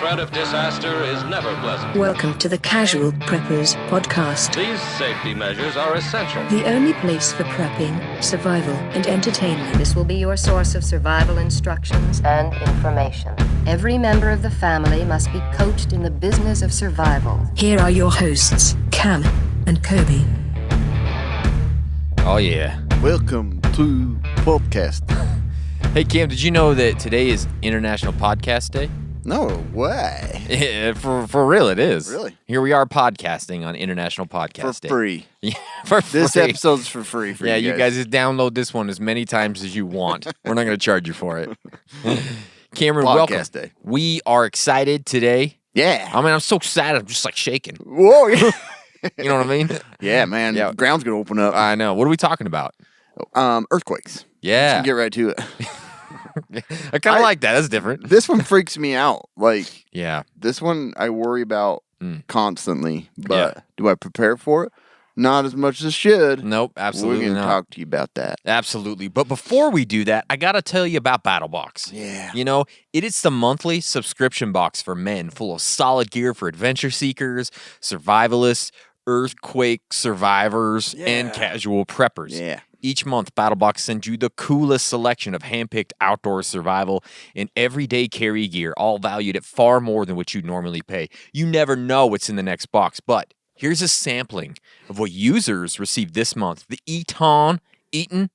threat of disaster is never pleasant. Welcome to the Casual Preppers podcast. These safety measures are essential. The only place for prepping, survival, and entertainment. This will be your source of survival instructions and information. Every member of the family must be coached in the business of survival. Here are your hosts, Cam and Kobe. Oh, yeah. Welcome to podcast. Hey, Cam, did you know that today is International Podcast Day? No way. For real, it is. Really? Here we are podcasting on International Podcast Day. For free. Yeah, for free. This episode's for free for you guys just download this one as many times as you want. We're not going to charge you for it. Cameron, welcome. Podcast Day. We are excited today. Yeah. I mean, I'm so excited. I'm just like shaking. Whoa. Yeah. You know what I mean? Yeah, man. Yeah. Ground's going to open up. I know. What are we talking about? Earthquakes. Yeah. Let's get right to it. I kind of like that. That's different. This one freaks me out. Like, Yeah. this one I worry about constantly. But do I prepare for it? Not as much as I should. Nope, absolutely We're going to not. talk to you about that. Absolutely. But before we do that, I got to tell you about Battlebox. Yeah. You know, it is the monthly subscription box for men full of solid gear for adventure seekers, survivalists, earthquake survivors, and casual preppers. Yeah. Each month, Battlebox sends you the coolest selection of handpicked outdoor survival and everyday carry gear, all valued at far more than what you normally pay. You never know what's in the next box, but here's a sampling of what users received this month. The Eton, I don't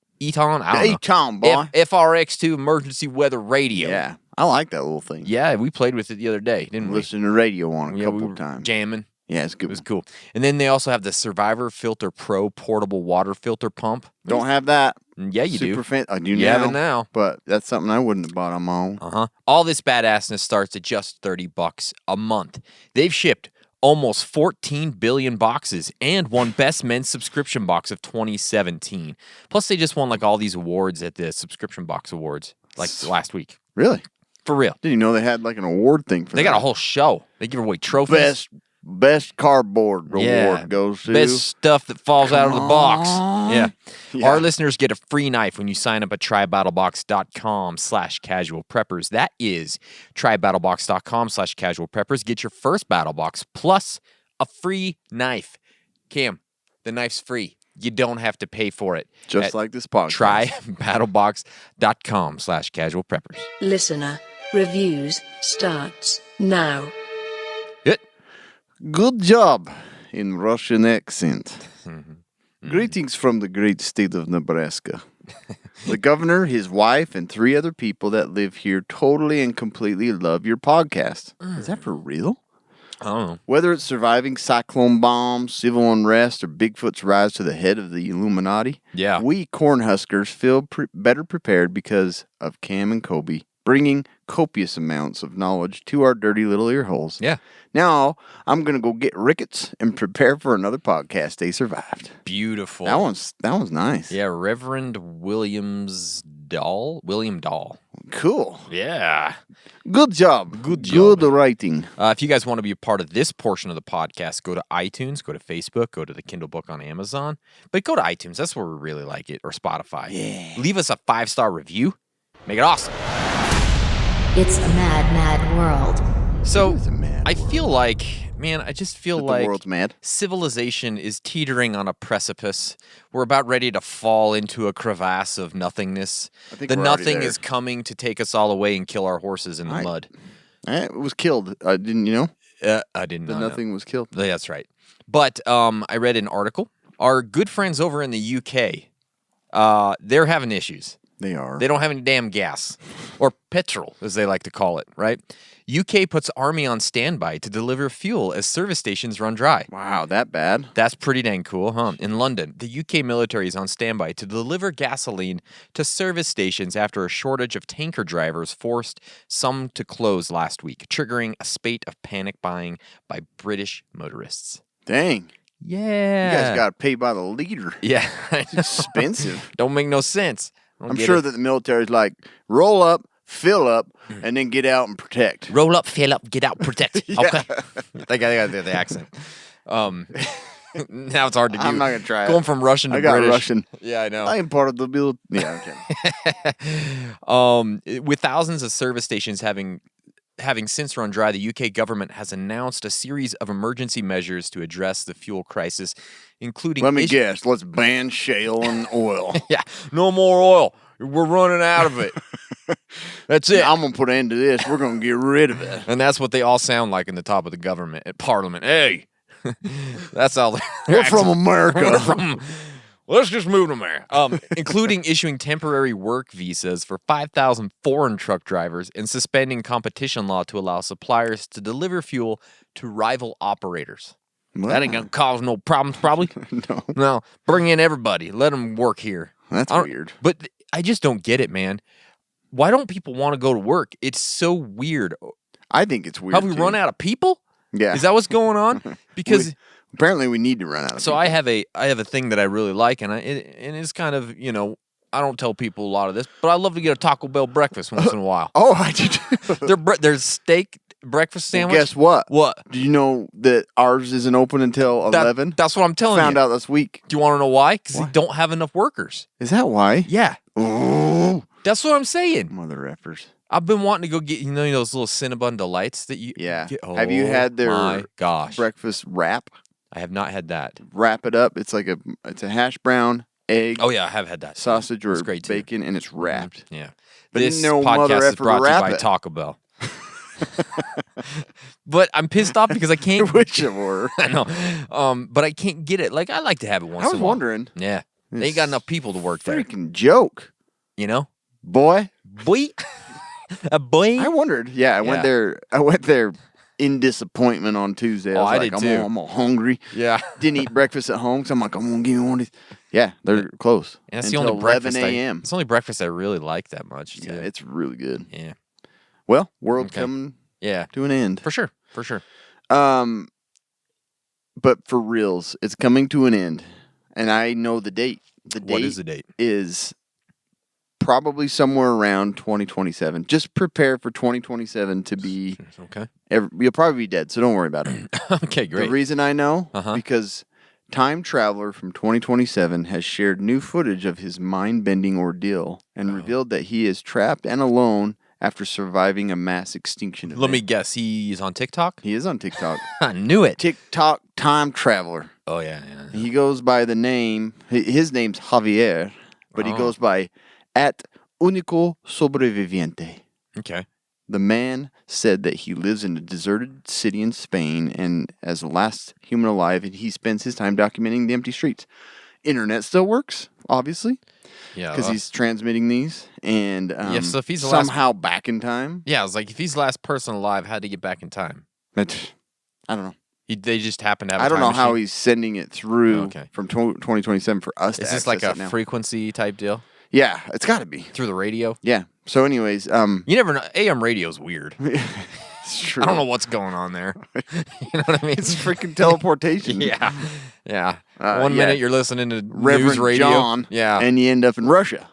know. Eton, boy. FRX2 emergency weather radio. Yeah. I like that little thing. Yeah, we played with it the other day, didn't we? Listened to radio on a Yeah, we couple were of times. jamming. Yeah, it's good. It was cool. And then they also have the Survivor Filter Pro portable water filter pump. Don't have that. Yeah, you do. I do You now. have it now. But that's something I wouldn't have bought on my own. Uh-huh. All this badassness starts at just $30 a month. They've shipped almost 14 billion boxes and won Best Men's Subscription Box of 2017. Plus, they just won like all these awards at the Subscription Box Awards like last week. Really? For real. Didn't you know they had like an award thing for They that? got a whole show. They give away trophies. Best cardboard reward goes to best stuff that falls out of the box. Yeah. Yeah. Our listeners get a free knife when you sign up at trybattlebox.com/casualpreppers. That is trybattlebox.com/casualpreppers. Get your first battle box plus a free knife. Cam, the knife's free. You don't have to pay for it. Just like this podcast. Trybattlebox.com/casualpreppers. Listener reviews starts now. It. Good job in Russian accent. Greetings from the great state of Nebraska. The governor, his wife, and 3 other people that live here totally and completely love your podcast. Is that for real? I don't know. Whether it's surviving cyclone bombs, civil unrest, or Bigfoot's rise to the head of the Illuminati, Yeah. we Cornhuskers feel better prepared because of Cam and Kobe bringing copious amounts of knowledge to our dirty little ear holes. Yeah. Now, I'm going to go get rickets and prepare for another podcast they survived. Beautiful. That one's nice. Yeah, Reverend William Dahl. Cool. Yeah. Good job. Good job. Good writing. If you guys want to be a part of this portion of the podcast, go to iTunes, go to Facebook, go to the Kindle book on Amazon. But go to iTunes. That's where we really like it. Or Spotify. Yeah. Leave us a 5-star review. Make it awesome. It's a mad, mad world. So, It's a mad I world. feel like, man, I just feel The like world's mad. civilization is teetering on a precipice. We're about ready to fall into a crevasse of nothingness. I think The we're already nothing there. is coming to take us all away and kill our horses in the mud. It was killed. Didn't you know? I didn't know. The nothing was killed. That's right. But I read an article. Our good friends over in the UK, they're having issues. They are. They don't have any damn gas, or petrol, as they like to call it, right? UK puts army on standby to deliver fuel as service stations run dry. Wow, that bad? That's pretty dang cool, huh? In London, the UK military is on standby to deliver gasoline to service stations after a shortage of tanker drivers forced some to close last week, triggering a spate of panic buying by British motorists. Dang. Yeah. You guys got to pay by the liter. Yeah. It's expensive. Don't make no sense. I'm sure that the military's like, roll up, fill up, and then get out and protect. Roll up, fill up, get out, protect. Yeah. Okay. I got the accent. Now it's hard to do. I'm not going to try it. Going from Russian to I got British. Russian. Yeah, I know. I am part of the build. Yeah, okay. With thousands of service stations having having since run dry, the UK government has announced a series of emergency measures to address the fuel crisis, including... Let me guess. Let's ban shale and oil. Yeah, no more oil. We're running out of it. That's it. I'm going to put an end to this. We're going to get rid of it. And that's what they all sound like in the top of the government at Parliament. Hey, that's all. We're from America. Let's just move to America. Including issuing temporary work visas for 5,000 foreign truck drivers and suspending competition law to allow suppliers to deliver fuel to rival operators. Wow. That ain't going to cause no problems, probably. No, bring in everybody. Let them work here. That's weird. But I just don't get it, man. Why don't people want to go to work? It's so weird. I think it's weird. Have we run out of people? Yeah. Is that what's going on? Because apparently we need to run out of people. I have a thing that I really like, and it's kind of, I don't tell people a lot of this, but I love to get a Taco Bell breakfast once in a while. Oh, I do too. There's steak breakfast sandwich. Guess what? What? Do you know that ours isn't open until 11? That's what I'm telling you. Found out this week. Do you want to know why? Because they don't have enough workers. Is that why? Yeah. Oh, That's what I'm saying. mother effers. I've been wanting to go get, those little Cinnabon Delights that you Yeah. get. Have you had their my gosh. breakfast wrap? I have not had that. Wrap it up. It's a hash brown, egg, Oh, yeah, I have had that. sausage, or It's great, too. bacon, and it's wrapped. Yeah. But This no mother podcast is effer brought to you wrap by it. Taco Bell. But I'm pissed off because I I can't. wish it were. I know. But I can't get it. Like, I like to have it once I was in a while. wondering. Yeah. They ain't got enough people to work there. Freaking joke, boy. Boy. A boy. I wondered. Yeah, I went there in disappointment on Tuesday. Oh, I was did too. I'm all hungry. Yeah. Didn't eat breakfast at home, so I'm like, I'm gonna give me one of these. Yeah, they're close. And that's until the only breakfast 11 a.m. It's the only breakfast I really like that much. Too. Yeah, it's really good. Yeah. Well, world Okay. coming Yeah. to an end. For sure. For sure. But for reals, it's coming to an end, and I know the date. The date What is the date? is probably somewhere around 2027. Just prepare for 2027 to be. Okay. You'll probably be dead, so don't worry about it. Okay, great. The reason I know, Uh-huh. because Time Traveler from 2027 has shared new footage of his mind-bending ordeal and revealed that he is trapped and alone after surviving a mass extinction event. Let me guess. He's on TikTok? He is on TikTok. I knew it. TikTok Time Traveler. Oh, yeah. He goes by the name, his name's Javier, but he Oh. goes by @Único Sobreviviente. Okay. The man said that he lives in a deserted city in Spain, and as the last human alive, he spends his time documenting the empty streets. Internet still works, obviously, Yeah. because he's transmitting these, and so if he's the last- somehow back in time. Yeah, I was like, if he's the last person alive, how'd he get back in time? But I don't know. They just happen to have a I don't time know how machine? he's sending it through Okay. from 2027 for us to Is this like access a it now. frequency type deal? Yeah, it's got to be. Through the radio? Yeah. So, anyways, You never know. AM radio's weird. it's true. I don't know what's going on there. You know what I mean? It's freaking teleportation. Yeah. Yeah. Yeah. One minute you're listening to Reverend news radio. John. Yeah. And you end up in Russia.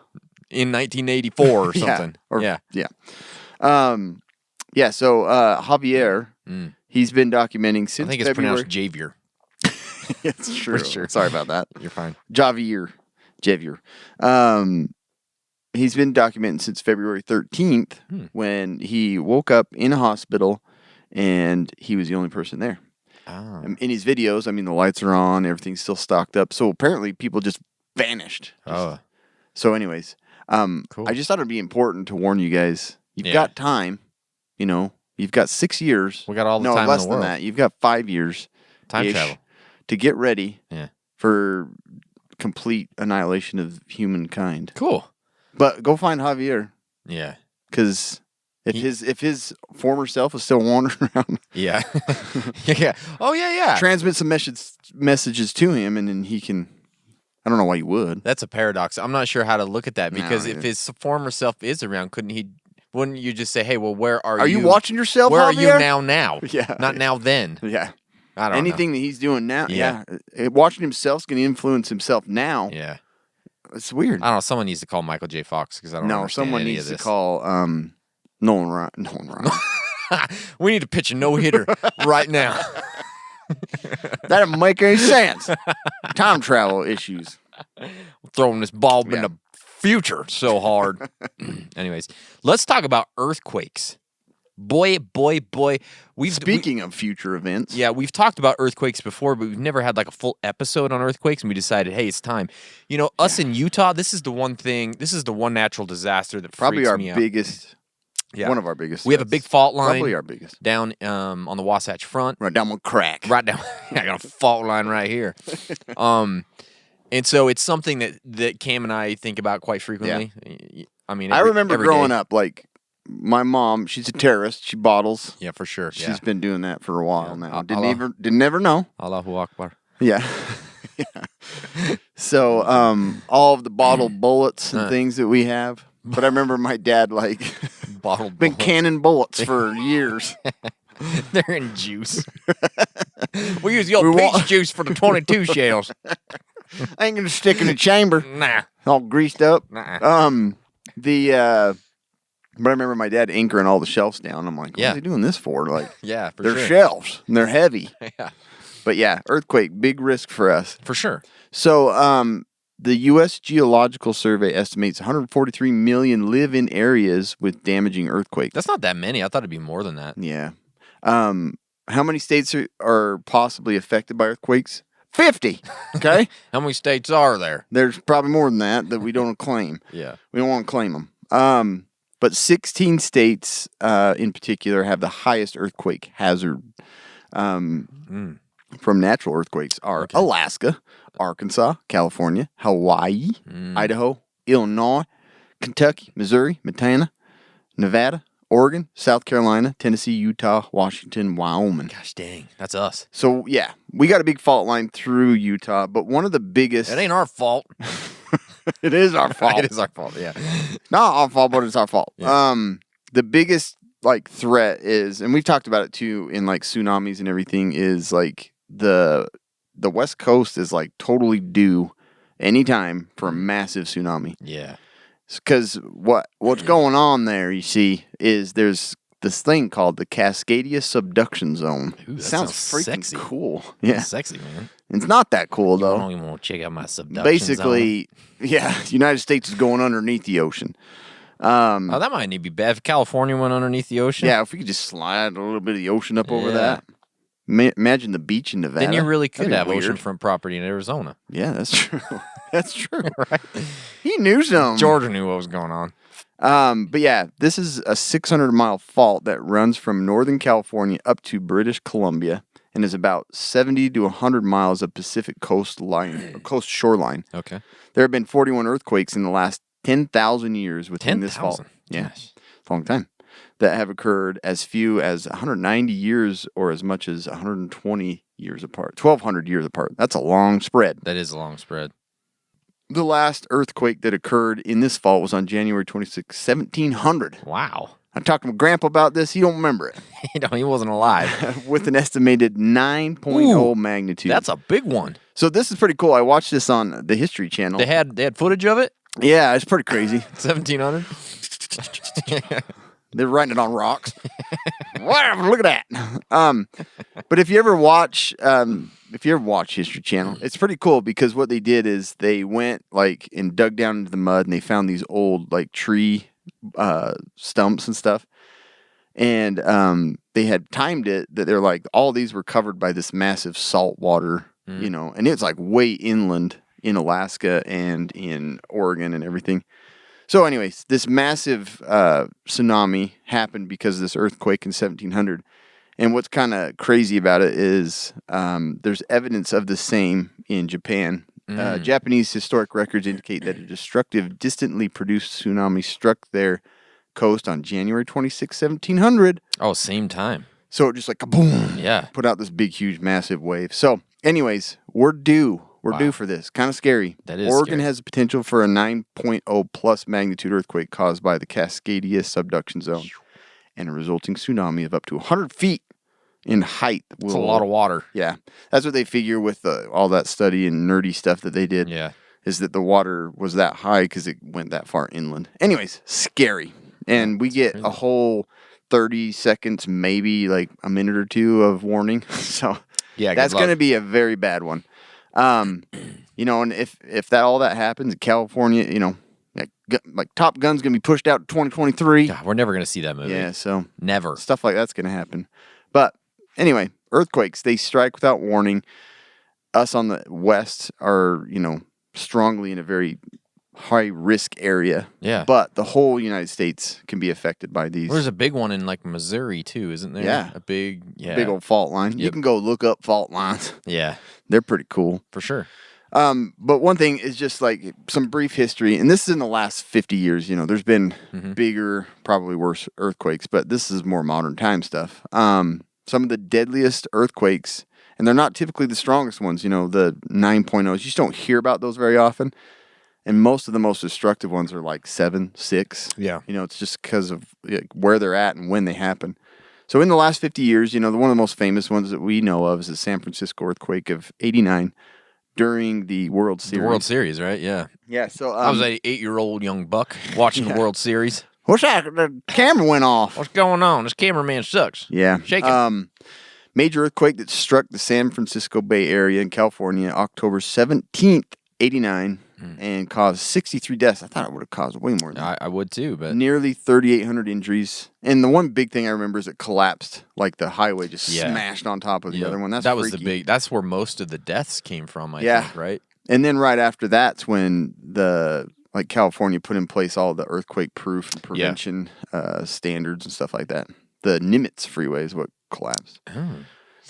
In 1984 or something. Yeah. Yeah. Yeah. So Javier, he's been documenting I since think it's February. pronounced Javier. It's true. sure. Sorry about that. You're fine. Javier. He's been documenting since February 13th when he woke up in a hospital and he was the only person there. Oh. In his videos, I mean, the lights are on, everything's still stocked up. So apparently people just vanished. Oh. So anyways, Cool. I just thought it'd be important to warn you guys. You've Yeah. got time, you've got 6 years. We got all the no, time in less the than world. that. You've got 5 years. Time travel. To get ready Yeah. for complete annihilation of humankind. Cool. But go find Javier, Yeah. because if his former self is still wandering around, Yeah. Yeah. Oh, yeah. transmit some messages to him, and then he can. I don't know why you would. That's a paradox. I'm not sure how to look at that because No, if his former self is around, wouldn't you just say, hey, well, where are you? Are you watching yourself? Where are Javier? you now? Yeah. Not now then. Yeah. I don't Anything that he's doing now, Yeah. watching himself's going to influence himself now. know. Yeah. It's weird. I don't know. Someone needs to call Michael J. Fox because I don't No, understand someone any needs of to this. call Nolan Ryan. We need to pitch a no-hitter right now. That doesn't make any sense. Time travel issues. Throwing this bulb in Yeah. the future so hard. Anyways, let's talk about earthquakes. Boy. Speaking of future events. Yeah, we've talked about earthquakes before, but we've never had like a full episode on earthquakes, and we decided, hey, it's time. You know, us in Utah, this is the one natural disaster that probably freaks our me out. biggest. Yeah. One of our biggest. We have a big fault line. Probably our biggest. Down on the Wasatch Front. Right down one crack. Right down. I got a fault line right here. And so it's something that Cam and I think about quite frequently. Yeah. I mean, I remember every growing day. up, like, my mom, she's a terrorist. She bottles. Yeah, for sure. She's been doing that for a while now. Allah. Didn't ever know. Allahu Akbar. Yeah. Yeah. So, all of the bottled bullets and things that we have. But I remember my dad, like, Bottled been bullets. canning bullets for years. They're in juice. We use the old peach juice for the 22 shells. I ain't gonna stick in the chamber. Nah. All greased up. Nuh-uh. But I remember my dad anchoring all the shelves down. I'm like, what Yeah. are they doing this for? Like, Yeah, for they're sure. shelves and they're heavy. Yeah, But yeah, earthquake, big risk for us. for sure. So, the U.S. Geological Survey estimates 143 million live in areas with damaging earthquakes. That's not that many. I thought it'd be more than that. Yeah. How many states are possibly affected by earthquakes? 50. Okay. How many states are there? There's probably more than that we don't claim. Yeah. We don't want to claim them. But 16 states in particular have the highest earthquake hazard from natural earthquakes are Alaska, Arkansas, California, Hawaii, Idaho, Illinois, Kentucky, Missouri, Montana, Nevada, Oregon, South Carolina, Tennessee, Utah, Washington, Wyoming. Gosh dang, that's us. So, yeah, we got a big fault line through Utah, but one of the biggest... It ain't our fault. It is our fault. It is our fault, yeah. Not our fault, but it's our fault. Yeah. The biggest, like, threat is, and we've talked about it, too, in, like, tsunamis and everything, is, like, the West Coast is, like, totally due anytime for a massive tsunami. Yeah. Because what's going on there, you see, is there's this thing called the Cascadia Subduction Zone. Ooh, that sounds freaking sexy. cool. Yeah. That's sexy, man. It's not that cool, I though. don't even want to check out my subduction Basically, yeah, the United States is going underneath the ocean. zone. Oh, that might need to be bad. If California went underneath the ocean. Yeah, if we could just slide a little bit of the ocean up over that. Imagine the beach in Nevada. Then you really could That'd be have weird. oceanfront property in Arizona. Yeah, that's true. That's true. Right? He knew something. Georgia knew what was going on. But yeah, this is a 600-mile fault that runs from Northern California up to British Columbia and is about 70 to 100 miles of Pacific coast shoreline. Okay. There have been 41 earthquakes in the last 10,000 years within this fault. 10,000? Yeah, Gosh. it's a long time. That have occurred as few as 190 years or as much as 120 years apart. 1,200 years apart. That's a long spread. That is a long spread. The last earthquake that occurred in this fault was on January 26, 1700. Wow. I talked to my grandpa about this. He don't remember it. He wasn't alive. With an estimated 9.0 magnitude. That's a big one. So this is pretty cool. I watched this on the History Channel. They had footage of it? Yeah, it's pretty crazy. 1700? They're writing it on rocks. Whatever, look at that. But if you ever watch History Channel, it's pretty cool because what they did is they went like and dug down into the mud and they found these old like tree stumps and stuff. And they had timed it that they're like all these were covered by this massive salt water, and it's like way inland in Alaska and in Oregon and everything. So anyways, this massive tsunami happened because of this earthquake in 1700. And what's kind of crazy about it is there's evidence of the same in Japan. Japanese historic records indicate that a destructive, distantly produced tsunami struck their coast on January 26, 1700. Oh, same time. So it just like kaboom, Yeah. put out this big, huge, massive wave. So anyways, we're due. We're due for this. Kind of scary. That is Oregon scary. has the potential for a 9.0 plus magnitude earthquake caused by the Cascadia subduction zone and a resulting tsunami of up to 100 feet in height. It's a lot of water. Yeah. That's what they figure with all that study and nerdy stuff that they did. Yeah. Is that the water was that high because it went that far inland. Anyways, scary. And we get a whole 30 seconds, maybe like a minute or two of warning. So Yeah, that's good luck. going to be a very bad one. And if all that happens, California, like Top Gun's going to be pushed out to 2023. God, we're never going to see that movie. Yeah, so Never. stuff like that's going to happen. But anyway, earthquakes, they strike without warning. Us on the west are, strongly in a very high risk area. Yeah. But the whole United States can be affected by these. Well, there's a big one in like Missouri too, isn't there? Yeah. A big old fault line. You Yep. can go look up fault lines. Yeah, They're pretty cool. for sure. But one thing is just like some brief history, and this is in the last 50 years. There's been bigger, probably worse earthquakes, but this is more modern time stuff. Some of the deadliest earthquakes, and they're not typically the strongest ones, the 9.0s. You just don't hear about those very often. And most of the most destructive ones are like 7, 6. Yeah. It's just because of where they're at and when they happen. So in the last 50 years, one of the most famous ones that we know of is the San Francisco earthquake of 89 during the World Series. The World Series, right? Yeah. Yeah, so... I was an 8-year-old young buck watching the World Series. What's that? The camera went off. What's going on? This cameraman sucks. Yeah. Shake it. Major earthquake that struck the San Francisco Bay Area in California October 17th, 89, and caused 63 deaths. I thought it would have caused way more than that. I would too, but Nearly 3,800 injuries. And the one big thing I remember is it collapsed. Like the highway just smashed on top of the other one. that was freaky. the big. That's where most of the deaths came from. I think, right? And then right after that's when California put in place all the earthquake-proof and prevention standards and stuff like that. The Nimitz Freeway is what collapsed.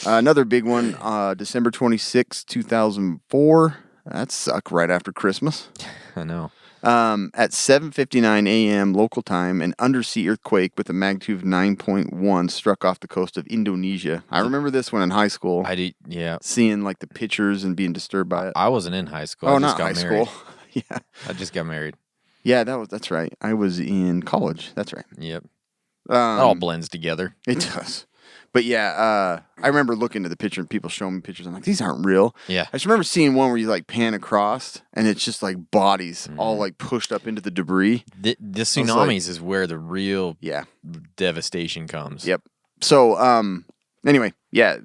Another big one, December 26, 2004. That sucked right after Christmas. I know. At 7:59 a.m. local time, an undersea earthquake with a magnitude of 9.1 struck off the coast of Indonesia. I remember this one in high school. I did. Yeah. Seeing the pictures and being disturbed by it. I wasn't in high school. Oh, I just not got high married. school. Yeah. I just got married. Yeah, that's right. I was in college. That's right. Yep. It all blends together. It does. But yeah, I remember looking at the picture and people showing me pictures. I'm like, these aren't real. Yeah. I just remember seeing one where you pan across and it's just like bodies all pushed up into the debris. The tsunamis is where the real devastation comes. Yep. So anyway, yeah,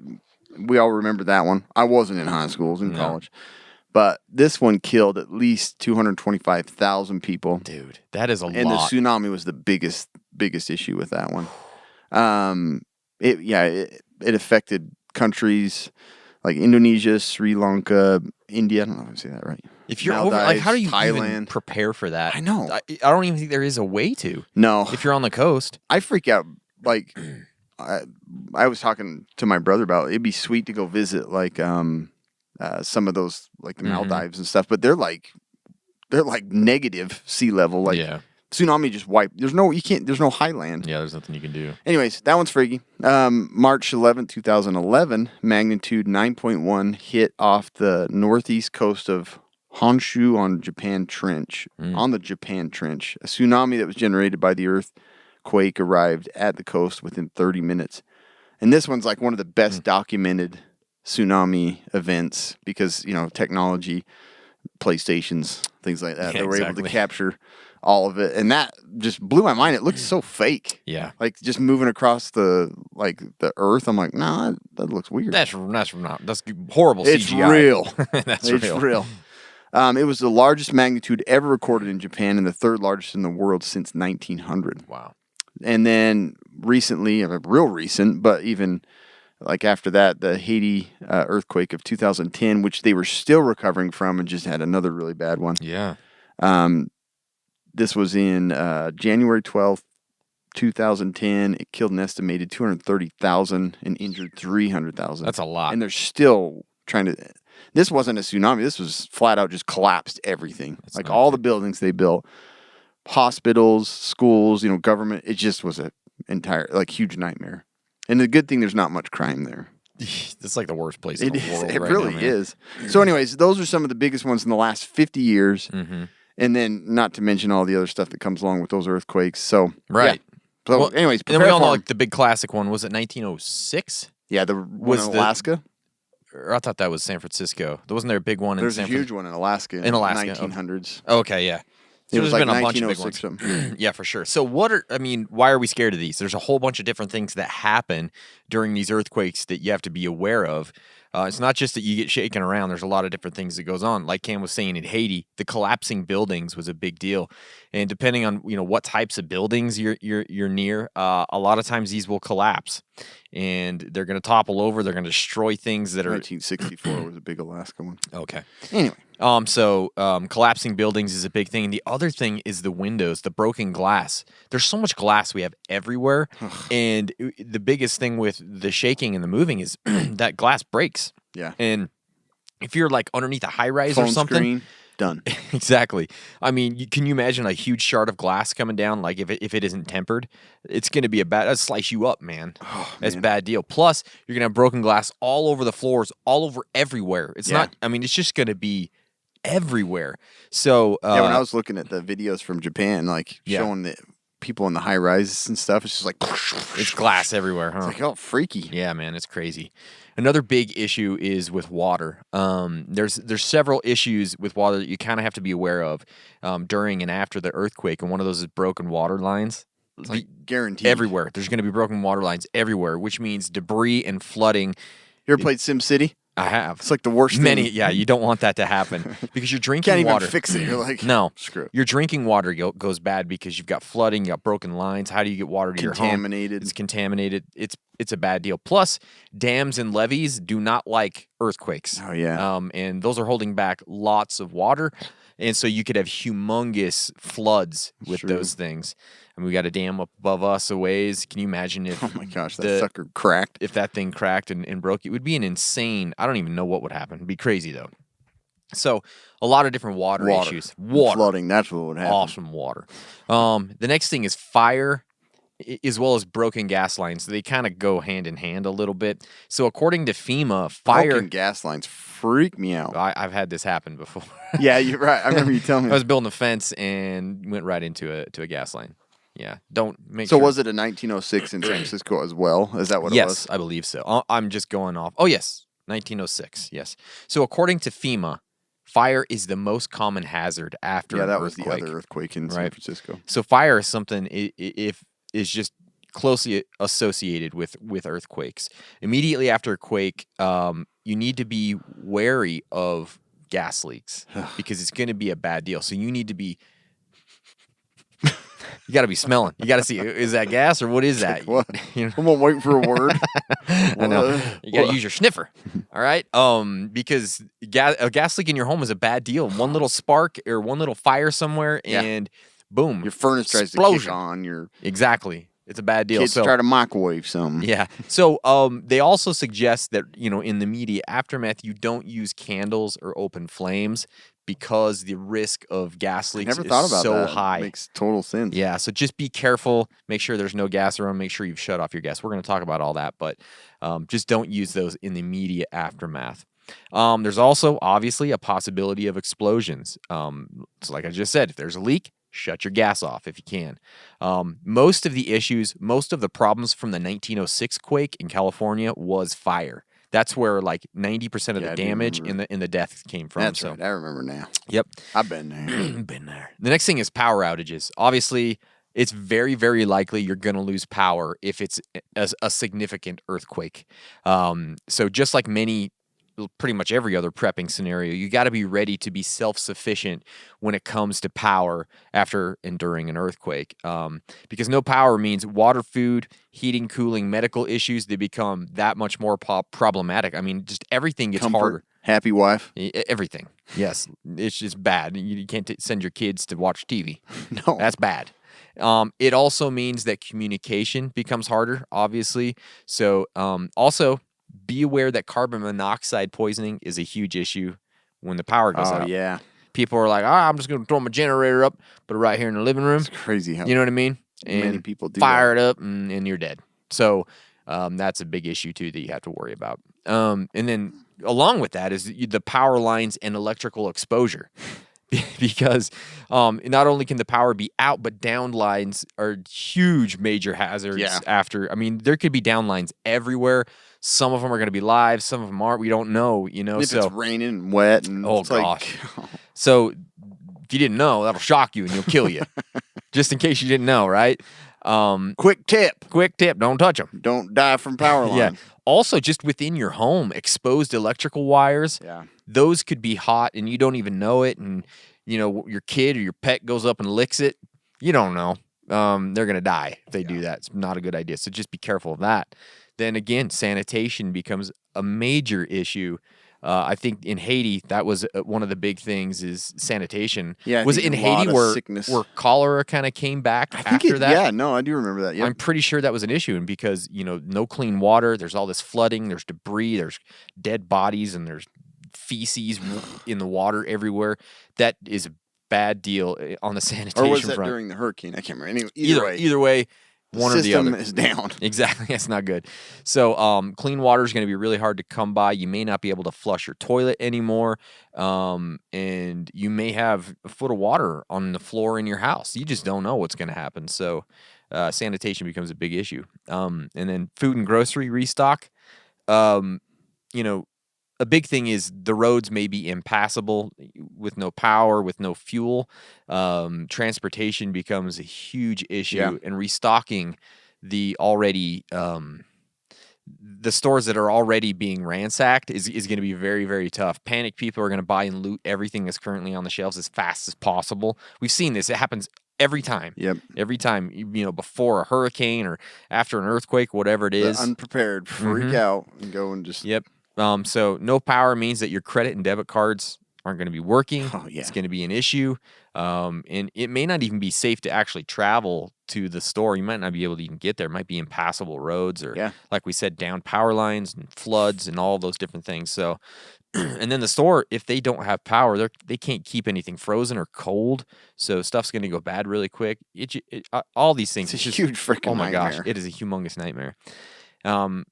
we all remember that one. I wasn't in high school, I was in college. But this one killed at least 225,000 people. Dude, that is a And lot. the tsunami was the biggest issue with that one. It affected countries like Indonesia, Sri Lanka, India. I don't know if I say that right. If you're Maldives, over, how do you even Thailand. prepare for that? I know. I don't even think there is a way to. No. If you're on the coast. I freak out. I was talking to my brother about it'd be sweet to go visit some of those the Maldives and stuff, but they're like negative sea level. Tsunami just wiped. There's no highland. Yeah, there's nothing you can do. Anyways, that one's freaky. March 11th, 2011, magnitude 9.1 hit off the northeast coast of Honshu on the Japan Trench. A tsunami that was generated by the earthquake arrived at the coast within 30 minutes. And this one's one of the best documented tsunami events because, technology, PlayStations, things like that. Yeah, they were able to capture all of it. And that just blew my mind. It looked so fake. Yeah. Just moving across the earth. I'm like, nah, that looks weird. That's horrible CGI. It's real. That's it's real. It was the largest magnitude ever recorded in Japan and the third largest in the world since 1900. Wow. And then recently, real recent, but even after that, the Haiti earthquake of 2010, which they were still recovering from and just had another really bad one. Yeah. This was in January 12th, 2010. It killed an estimated 230,000 and injured 300,000. That's a lot. And they're still trying to... This wasn't a tsunami. This was flat out just collapsed everything. All the buildings they built, hospitals, schools, government. It just was an entire, huge nightmare. And the good thing, there's not much crime there. It's the worst place in the world. It right really now, man. is. So anyways, those are some of the biggest ones in the last 50 years. Mm-hmm. And then not to mention all the other stuff that comes along with those earthquakes. So, right. Yeah. So anyways, and then we all know the big classic one. Was it 1906? Yeah, the one in Alaska. I thought that was San Francisco. Wasn't there a big one in There's a huge one in Alaska. In Alaska. 1900s. Okay, yeah. So It was there's been a bunch of big 1906 ones. Yeah, for sure. So why are we scared of these? There's a whole bunch of different things that happen during these earthquakes that you have to be aware of. It's not just that you get shaken around. There's a lot of different things that goes on. Like Cam was saying in Haiti, the collapsing buildings was a big deal, and depending on what types of buildings you're near, a lot of times these will collapse, and they're going to topple over. They're going to destroy things that are. 1964 was a big Alaska one. Okay. Anyway. So collapsing buildings is a big thing. And the other thing is the windows, the broken glass. There's so much glass we have everywhere. And the biggest thing with the shaking and the moving is that glass breaks. Yeah. And if you're like underneath a high rise or Phone something. screen, done. Exactly. I mean, can you imagine a huge shard of glass coming down? Like if it isn't tempered, it's going to be that'll slice you up, man. That's a bad deal. Plus, you're going to have broken glass all over the floors, all over everywhere. It's not, I mean, it's just going to be everywhere. So when I was looking at the videos from Japan, like showing the people in the high rises and stuff, it's just like it's glass everywhere, huh? It's like, oh, freaky. Yeah, man, it's crazy. Another big issue is with water. There's several issues with water that you kind of have to be aware of during and after the earthquake, and one of those is broken water lines. It's like guaranteed everywhere. There's going to be broken water lines everywhere, which means debris and flooding. You ever played SimCity? I have. It's like the worst thing. Yeah, you don't want that to happen because you're drinking Can't water. even fix it. You're like, no, screw it. Your drinking water goes bad because you've got flooding, you got broken lines. How do you get water to your home? Contaminated. It's contaminated. It's a bad deal. Plus, dams and levees do not like earthquakes. Oh, yeah. And those are holding back lots of water. And so you could have humongous floods with those things. I mean, we got a dam up above us a ways. Can you imagine if oh my gosh, that sucker cracked? If that thing cracked and broke, it would be an insane. I don't even know what would happen. It'd be crazy though. So a lot of different water issues. Water. Flooding, that's what would happen. Awesome water. The next thing is fire, as well as broken gas lines. They kind of go hand in hand a little bit. So according to FEMA, fire... Broken gas lines freak me out. I've had this happen before. Yeah, you're right. I remember you telling me. I was building a fence and went right into a gas line. Yeah, don't make So sure. was it a 1906 in San Francisco as well? Is that what it was? Yes, I believe so. I'm just going off. Oh, yes, 1906, yes. So according to FEMA, fire is the most common hazard after an earthquake. Was the other earthquake in San Francisco. So fire is something is just closely associated with earthquakes. Immediately after a quake, you need to be wary of gas leaks because it's going to be a bad deal. So you need to be... You got to be smelling. You got to see, is that gas or what is that? What? You know? I'm waiting for a word. I know. You got to use your sniffer. All right. Because a gas leak in your home is a bad deal. One little spark or one little fire somewhere, and boom, your furnace tries to kick on. Exactly. It's a bad deal. Kids try to microwave something. Yeah. So they also suggest that in the immediate aftermath, you don't use candles or open flames because the risk of gas leaks is so high. Makes total sense. Yeah. So just be careful. Make sure there's no gas around. Make sure you've shut off your gas. We're going to talk about all that, but just don't use those in the immediate aftermath. There's also obviously a possibility of explosions. So like I just said, if there's a leak, shut your gas off if you can. Most of the problems from the 1906 quake in California was fire. That's where like 90% of the damage and the deaths came from. That's right. I remember now. Yep. I've been there. Been there. The next thing is power outages. Obviously, it's very, very likely you're going to lose power if it's a significant earthquake. So just like pretty much every other prepping scenario, you got to be ready to be self-sufficient when it comes to power after and during an earthquake. Because no power means water, food, heating, cooling, medical issues, they become that much more problematic. I mean, just everything gets harder. Happy wife. Everything. Yes. It's just bad. You can't send your kids to watch TV. No. That's bad. It also means that communication becomes harder, obviously. So also, be aware that carbon monoxide poisoning is a huge issue when the power goes out. Oh, yeah. People are like, I'm just going to throw my generator up, put it right here in the living room. It's crazy how you know what I mean? And many people do fire that. it up and you're dead. So that's a big issue, too, that you have to worry about. And then along with that is the power lines and electrical exposure. Because not only can the power be out, but down lines are huge major hazards after. I mean, there could be down lines everywhere. Some of them are going to be live. Some of them aren't. We don't know, If it's raining and wet. And oh, gosh. So if you didn't know, that'll shock you and it'll kill you. Just in case you didn't know, right? Quick tip. Quick tip, don't touch them. Don't die from power lines. Yeah. Also, just within your home, exposed electrical wires, those could be hot and you don't even know it. And, your kid or your pet goes up and licks it. You don't know. They're going to die if they do that. It's not a good idea. So just be careful of that. Then again, sanitation becomes a major issue. I think in Haiti, that was one of the big things is sanitation. Yeah, was it in Haiti where cholera kind of came back after that? Yeah, no, I do remember that. Yep. I'm pretty sure that was an issue, and because no clean water, there's all this flooding, there's debris, there's dead bodies, and there's feces in the water everywhere. That is a bad deal on the sanitation or was that front. during the hurricane? I can't remember. Anyway, either way. One or the other. The system is down. Exactly. That's not good. So clean water is going to be really hard to come by. You may not be able to flush your toilet anymore. And you may have a foot of water on the floor in your house. You just don't know what's going to happen. So sanitation becomes a big issue. And then food and grocery restock. A big thing is the roads may be impassable with no power, with no fuel. Transportation becomes a huge issue, and restocking the already the stores that are already being ransacked is going to be very, very tough. Panic people are going to buy and loot everything that's currently on the shelves as fast as possible. We've seen this; it happens every time. Yep. Every time, before a hurricane or after an earthquake, whatever it is. The unprepared freak out and go and just. Yep. So no power means that your credit and debit cards aren't going to be working. Oh, yeah. It's going to be an issue. And it may not even be safe to actually travel to the store. You might not be able to even get there. It might be impassable roads or, like we said, down power lines and floods and all those different things. So, and then the store, if they don't have power, they can't keep anything frozen or cold. So stuff's going to go bad really quick. All these things. It's a huge freaking nightmare. Oh my gosh, nightmare. it is a humongous nightmare.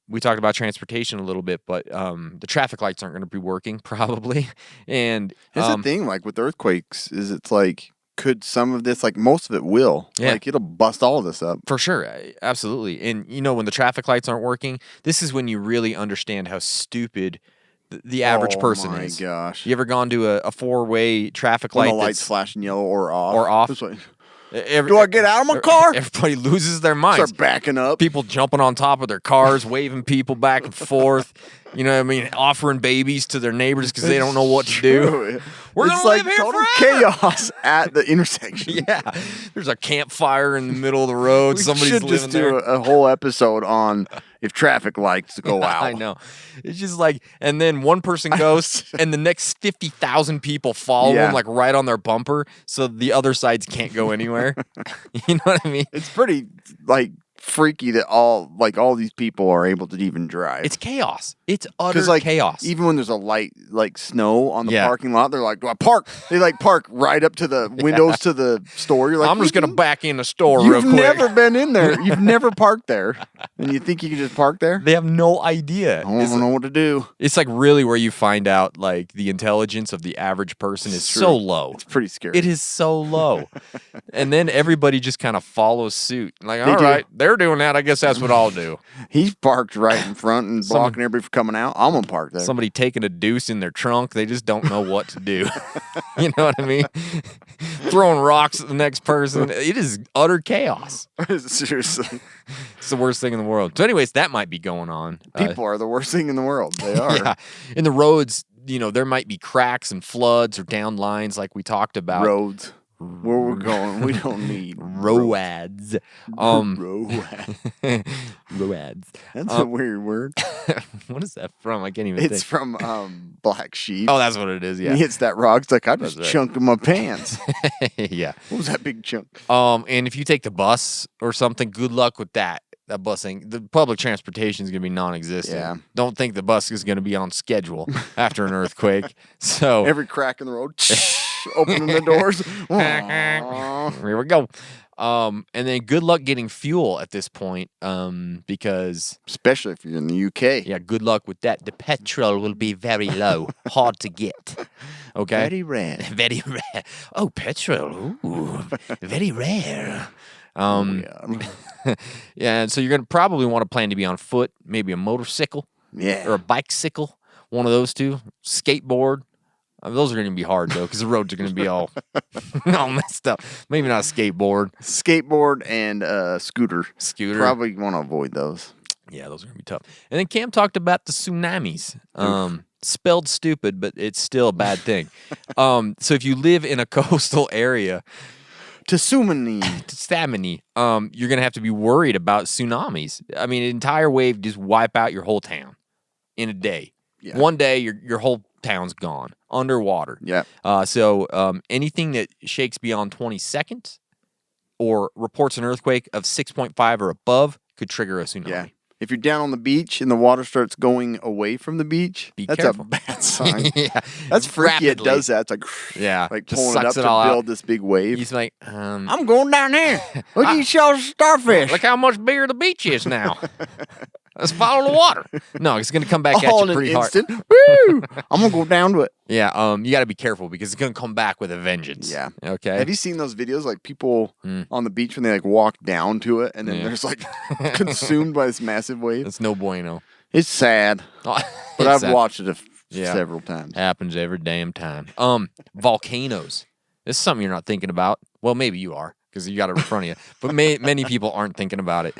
We talked about transportation a little bit, but the traffic lights aren't going to be working probably. And here's the thing, like with earthquakes, is it's like, could some of this, like most of it will, like it'll bust all of this up. For sure. Absolutely. And when the traffic lights aren't working, this is when you really understand how stupid the average person is. Oh my gosh. You ever gone to a four-way traffic light? When the light's flashing yellow or off. Or off. Do I get out of my car? Everybody loses their minds. Start backing up. People jumping on top of their cars, waving people back and forth. Offering babies to their neighbors because they don't know what to do. We're going to live here total forever. chaos at the intersection. Yeah. There's a campfire in the middle of the road. Somebody's should living just there. do a whole episode on if traffic lights go out. I know. It's just like, and then one person goes, and the next 50,000 people follow them, like right on their bumper, so the other sides can't go anywhere. You know what I mean? It's pretty, like, freaky that all these people are able to even drive. It's chaos. It's utter chaos. Even when there's a light, like snow on the parking lot, they're like, do I park? They like park right up to the windows to the store. You're like, I'm just going to back in the store real quick. You've never been in there. You've never parked there. And you think you can just park there? They have no idea. I don't know what to do. It's like really where you find out like the intelligence of the average person is so low. It's pretty scary. It is so low. And then everybody just kind of follows suit. Like, all right, they're doing that. I guess that's what I'll do. He's parked right in front and blocking everybody from coming out. I'm going to park there. Somebody taking a deuce in their trunk. They just don't know what to do. You know what I mean? Throwing rocks at the next person. It is utter chaos. Seriously. It's the worst thing in the world. So anyways, that might be going on. People are the worst thing in the world. They are. Yeah. In the roads, there might be cracks and floods or down lines like we talked about. Roads. Where we're going, we don't need roads. Roads. That's a weird word. What is that from? I can't even think. It's from Black Sheep. Oh, that's what it is, yeah. He hits that rock. It's like, I just chunked in my pants. Yeah. What was that big chunk? And if you take the bus or something, good luck with that. That busing, the public transportation is going to be non-existent. Yeah. Don't think the bus is going to be on schedule after an earthquake. So every crack in the road, opening the doors. Here we go. And then good luck getting fuel at this point, because especially if you're in the UK. Yeah, good luck with that. The petrol will be very low, hard to get. Okay, very rare. Very rare. Oh, petrol. Ooh, very rare. Yeah, so you're going to probably want to plan to be on foot, maybe a motorcycle, or a bicycle, one of those two, skateboard. Those are going to be hard, though, because the roads are going to be all messed up. Maybe not a skateboard. Skateboard and scooter. Scooter. Probably want to avoid those. Yeah, those are going to be tough. And then Cam talked about the tsunamis. Spelled stupid, but it's still a bad thing. So if you live in a coastal area, Tsunamis. you're going to have to be worried about tsunamis. I mean, an entire wave just wipe out your whole town in a day. Yeah. One day, your whole town's gone underwater. Yeah. So anything that shakes beyond 20 seconds or reports an earthquake of 6.5 or above could trigger a tsunami. Yeah. If you're down on the beach and the water starts going away from the beach, that's careful. a bad sign. Yeah. That's freaky. Rapidly. It does that. It's like, Yeah. like Just pulling it sucks up it all to out. build this big wave. He's like, I'm going down there. Look at these starfish. look how much bigger the beach is now. Let's follow the water. No, it's going to come back at all you in an pretty hard. instant. Woo! I'm going to go down to it. Yeah, you got to be careful because it's going to come back with a vengeance. Yeah. Okay. Have you seen those videos, like people on the beach when they like walk down to it and then Yeah. there's like consumed by this massive wave? It's no bueno. It's sad, but I've watched it several times. Happens every damn time. Volcanoes. This is something you're not thinking about. Well, maybe you are because you got it in front of you. But many people aren't thinking about it.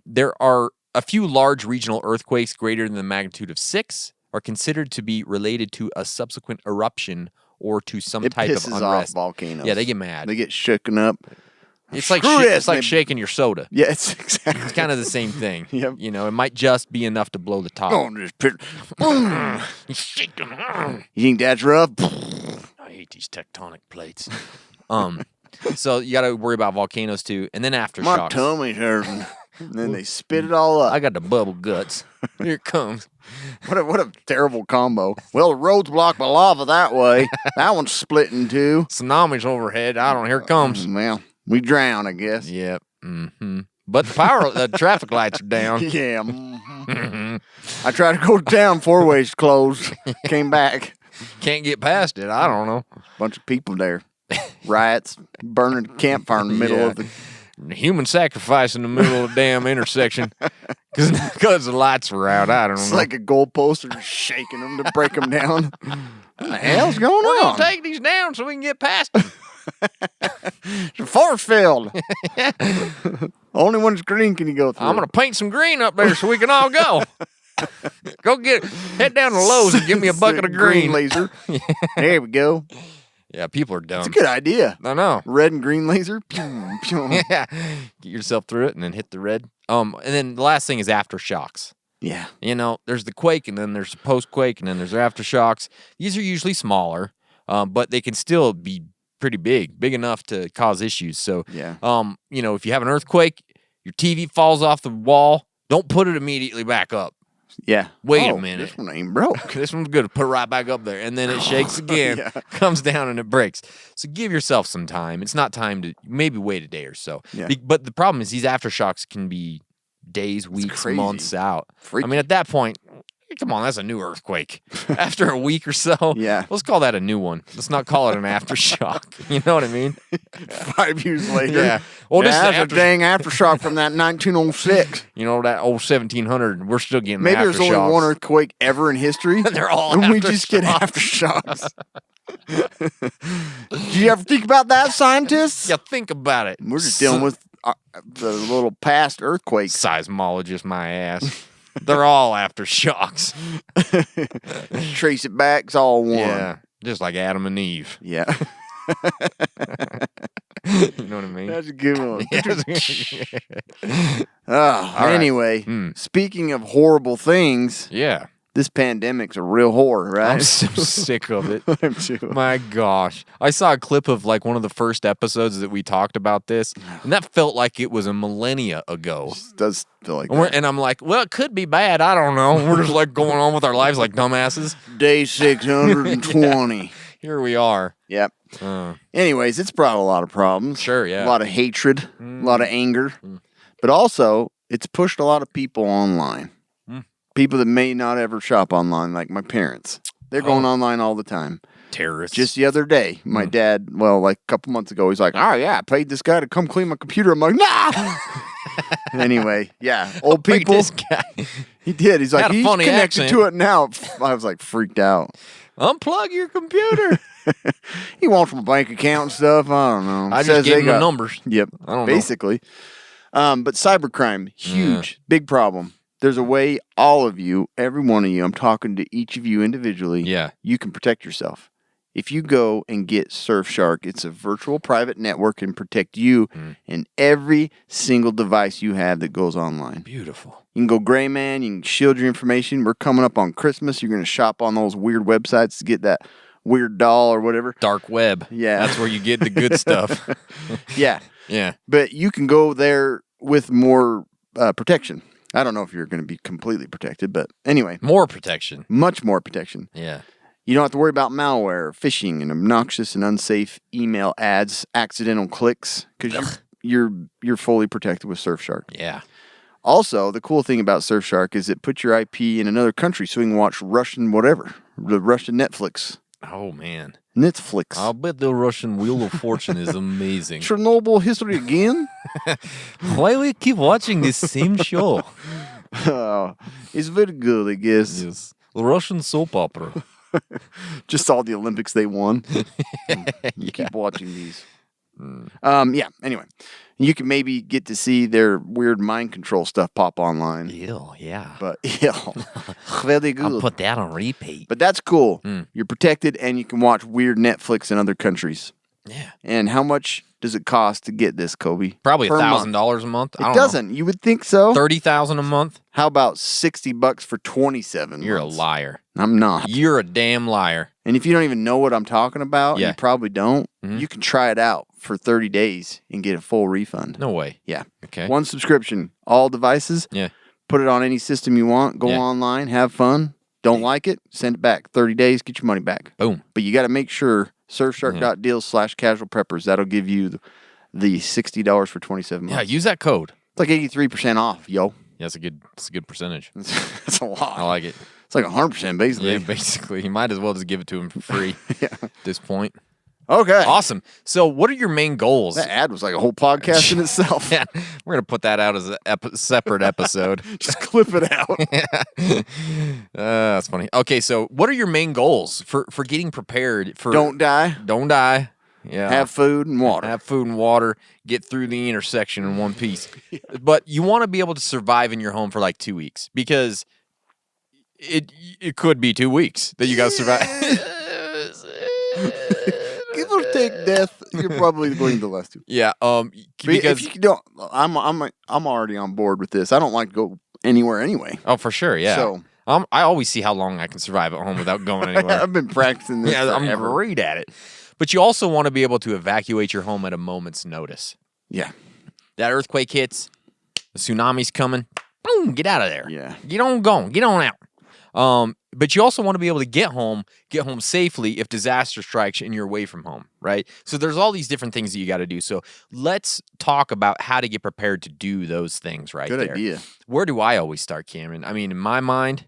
There are a few large regional earthquakes greater than the magnitude of 6 are considered to be related to a subsequent eruption or to some It type of pisses off unrest. volcanoes. Yeah, they get mad. They get shooken up. It's like Screw this, it's like and they- shaking your soda. Yeah, it's exactly. It's kind of the same thing. Yep. You know, it might just be enough to blow the top. Oh, just boom. Shake them. You think that's rough? I hate these tectonic plates. So you got to worry about volcanoes too, and then My aftershocks. tummy's hurting. And then they spit it all up. I got the bubble guts. Here it comes. What a terrible combo. Well, the road's blocked by lava that way. That one's split in two. Tsunamis overhead. I don't know. Here it comes. Well, we drown, I guess. Yep. Mm-hmm. But the traffic lights are down. Yeah. I tried to go down, 4-ways closed. Came back. Can't get past it. I don't know. Bunch of people there. Riots, burning a campfire in the middle Yeah. of the. Human sacrifice in the middle of the damn intersection because the lights were out. I don't It's know. like a goalpost and just shaking them to break them down. What the hell's going We're on? going to take these down so we can get past them. It's a force field. Only one that's green can you go through. I'm going to paint some green up there so we can all go. Head down to Lowe's and give me a bucket of green. laser. There we go. Yeah, people are dumb. It's a good idea. I know. Red and green laser. Pew, pew. Yeah. Get yourself through it and then hit the red. And then the last thing is aftershocks. Yeah. You know, there's the quake and then there's the post-quake and then there's aftershocks. These are usually smaller, but they can still be pretty big enough to cause issues. So, Yeah. you know, if you have an earthquake, your TV falls off the wall, don't put it immediately back up. Yeah. Wait a Oh, minute. This one ain't broke. This one's good. Put it right back up there. And then it shakes again, Yeah. comes down, and it breaks. So give yourself some time. It's not time to maybe wait a day or so. Yeah. But the problem is these aftershocks can be days, weeks, crazy. months out. Freaky. I mean, at that point, come on, that's a new earthquake. After a week or so, Yeah. let's call that a new one. Let's not call it an aftershock. You know what I mean? 5 years later. Yeah. Well, this is that's the a dang aftershock from that 1906. You know, that old 1700, we're still getting Maybe there's only aftershocks. one earthquake ever in history. They're all and we just get aftershocks. Do you ever think about that, scientists? Yeah, think about it. We're just dealing with the little past earthquakes. Seismologist, my ass. They're all aftershocks. Trace it back, it's all one. Yeah, just like Adam and Eve. Yeah. You know what I mean? That's a good one. right. Anyway, speaking of horrible things, Yeah. this pandemic's a real horror, right? I'm so sick of it. I'm too. My gosh. I saw a clip of like one of the first episodes that we talked about this, and that felt like it was a millennia ago. It does feel like And I'm like, well, it could be bad. I don't know. We're just like going on with our lives like dumbasses. day 620. Here we are. Yep. Anyways, it's brought a lot of problems. Sure, yeah. A lot of hatred, a lot of anger. But also, it's pushed a lot of people online. People that may not ever shop online, like my parents. They're going online all the time. Terrorists. Just the other day, my dad, well, like a couple months ago, he's like, oh, yeah, I paid this guy to come clean my computer. I'm like, nah! Anyway, yeah, old Wait, people. this guy. He did. He's like, Had a he's funny connected accent. to it now. I was like freaked out. Unplug your computer. He wants my bank account and stuff. I don't know. I Says just gave they him the got- numbers. Yep. I don't know. Basically. But cybercrime, huge, big problem. There's a way all of you, every one of you, I'm talking to each of you individually. Yeah. You can protect yourself. If you go and get Surfshark, it's a virtual private network and protect you and every single device you have that goes online. Beautiful. You can go gray man. You can shield your information. We're coming up on Christmas. You're going to shop on those weird websites to get that weird doll or whatever. Dark web. Yeah. That's where you get the good stuff. Yeah. Yeah. But you can go there with more protection. I don't know if you're going to be completely protected, but anyway, More protection. much more protection. Yeah. You don't have to worry about malware, phishing, and obnoxious and unsafe email ads, accidental clicks, because you're fully protected with Surfshark. Yeah. Also, the cool thing about Surfshark is it puts your IP in another country so you can watch Russian whatever, the Russian Netflix. Oh, man. Netflix. I'll bet the Russian Wheel of Fortune is amazing. Chernobyl history again? Why we keep watching this same show? It's very good, I guess. Yes. Russian soap opera. Just all the Olympics they won. You keep watching these. Yeah, anyway. You can maybe get to see their weird mind control stuff pop online. Ew, yeah. But, yeah, very I'll good. put that on repeat. But that's cool. You're protected and you can watch weird Netflix in other countries. Yeah. And how much does it cost to get this, Kobe? Probably Per month? $1,000 a month. It doesn't. You would think so. $30,000 a month. How about $60 for 27 You're months? a liar. I'm not. You're a damn liar. And if you don't even know what I'm talking about, Yeah. you probably don't, you can try it out for 30 days and get a full refund. No way. Yeah. Okay. One subscription, all devices. Yeah. Put it on any system you want. Go Yeah. online, have fun. Don't like it, send it back. 30 days, get your money back. Boom. But you got to make sure surfshark.deals/casual preppers. That'll give you the $60 for 27 months. Yeah, use that code. It's like 83% off, yo. Yeah, that's a good percentage. That's a lot. I like it. It's like 100% basically. Yeah, basically, you might as well just give it to him for free at this point. Okay. Awesome. So, what are your main goals? That ad was like a whole podcast in itself. Yeah, we're gonna put that out as a separate episode. Just clip it out. That's funny. Okay, so what are your main goals for getting prepared for? Don't die. Don't die. Yeah. Have food and water. Have food and water. Get through the intersection in one piece. But you want to be able to survive in your home for like 2 weeks because it could be 2 weeks that you got to survive. Give or take death, you're probably going to last two. Yeah. Because Because if you don't, I'm already on board with this. I don't like to go anywhere anyway. oh, for sure. Yeah. So- I always see how long I can survive at home without going anywhere. I've been practicing this Yeah, I'm forever. great at it. But you also want to be able to evacuate your home at a moment's notice. Yeah. That earthquake hits, the tsunami's coming, boom, get out of there. Yeah. Get on going, get on out. But you also want to be able to get home safely if disaster strikes and you're away from home, right? So there's all these different things that you got to do. So let's talk about how to get prepared to do those things right Good there. idea. Where do I always start, Cameron? I mean, in my mind,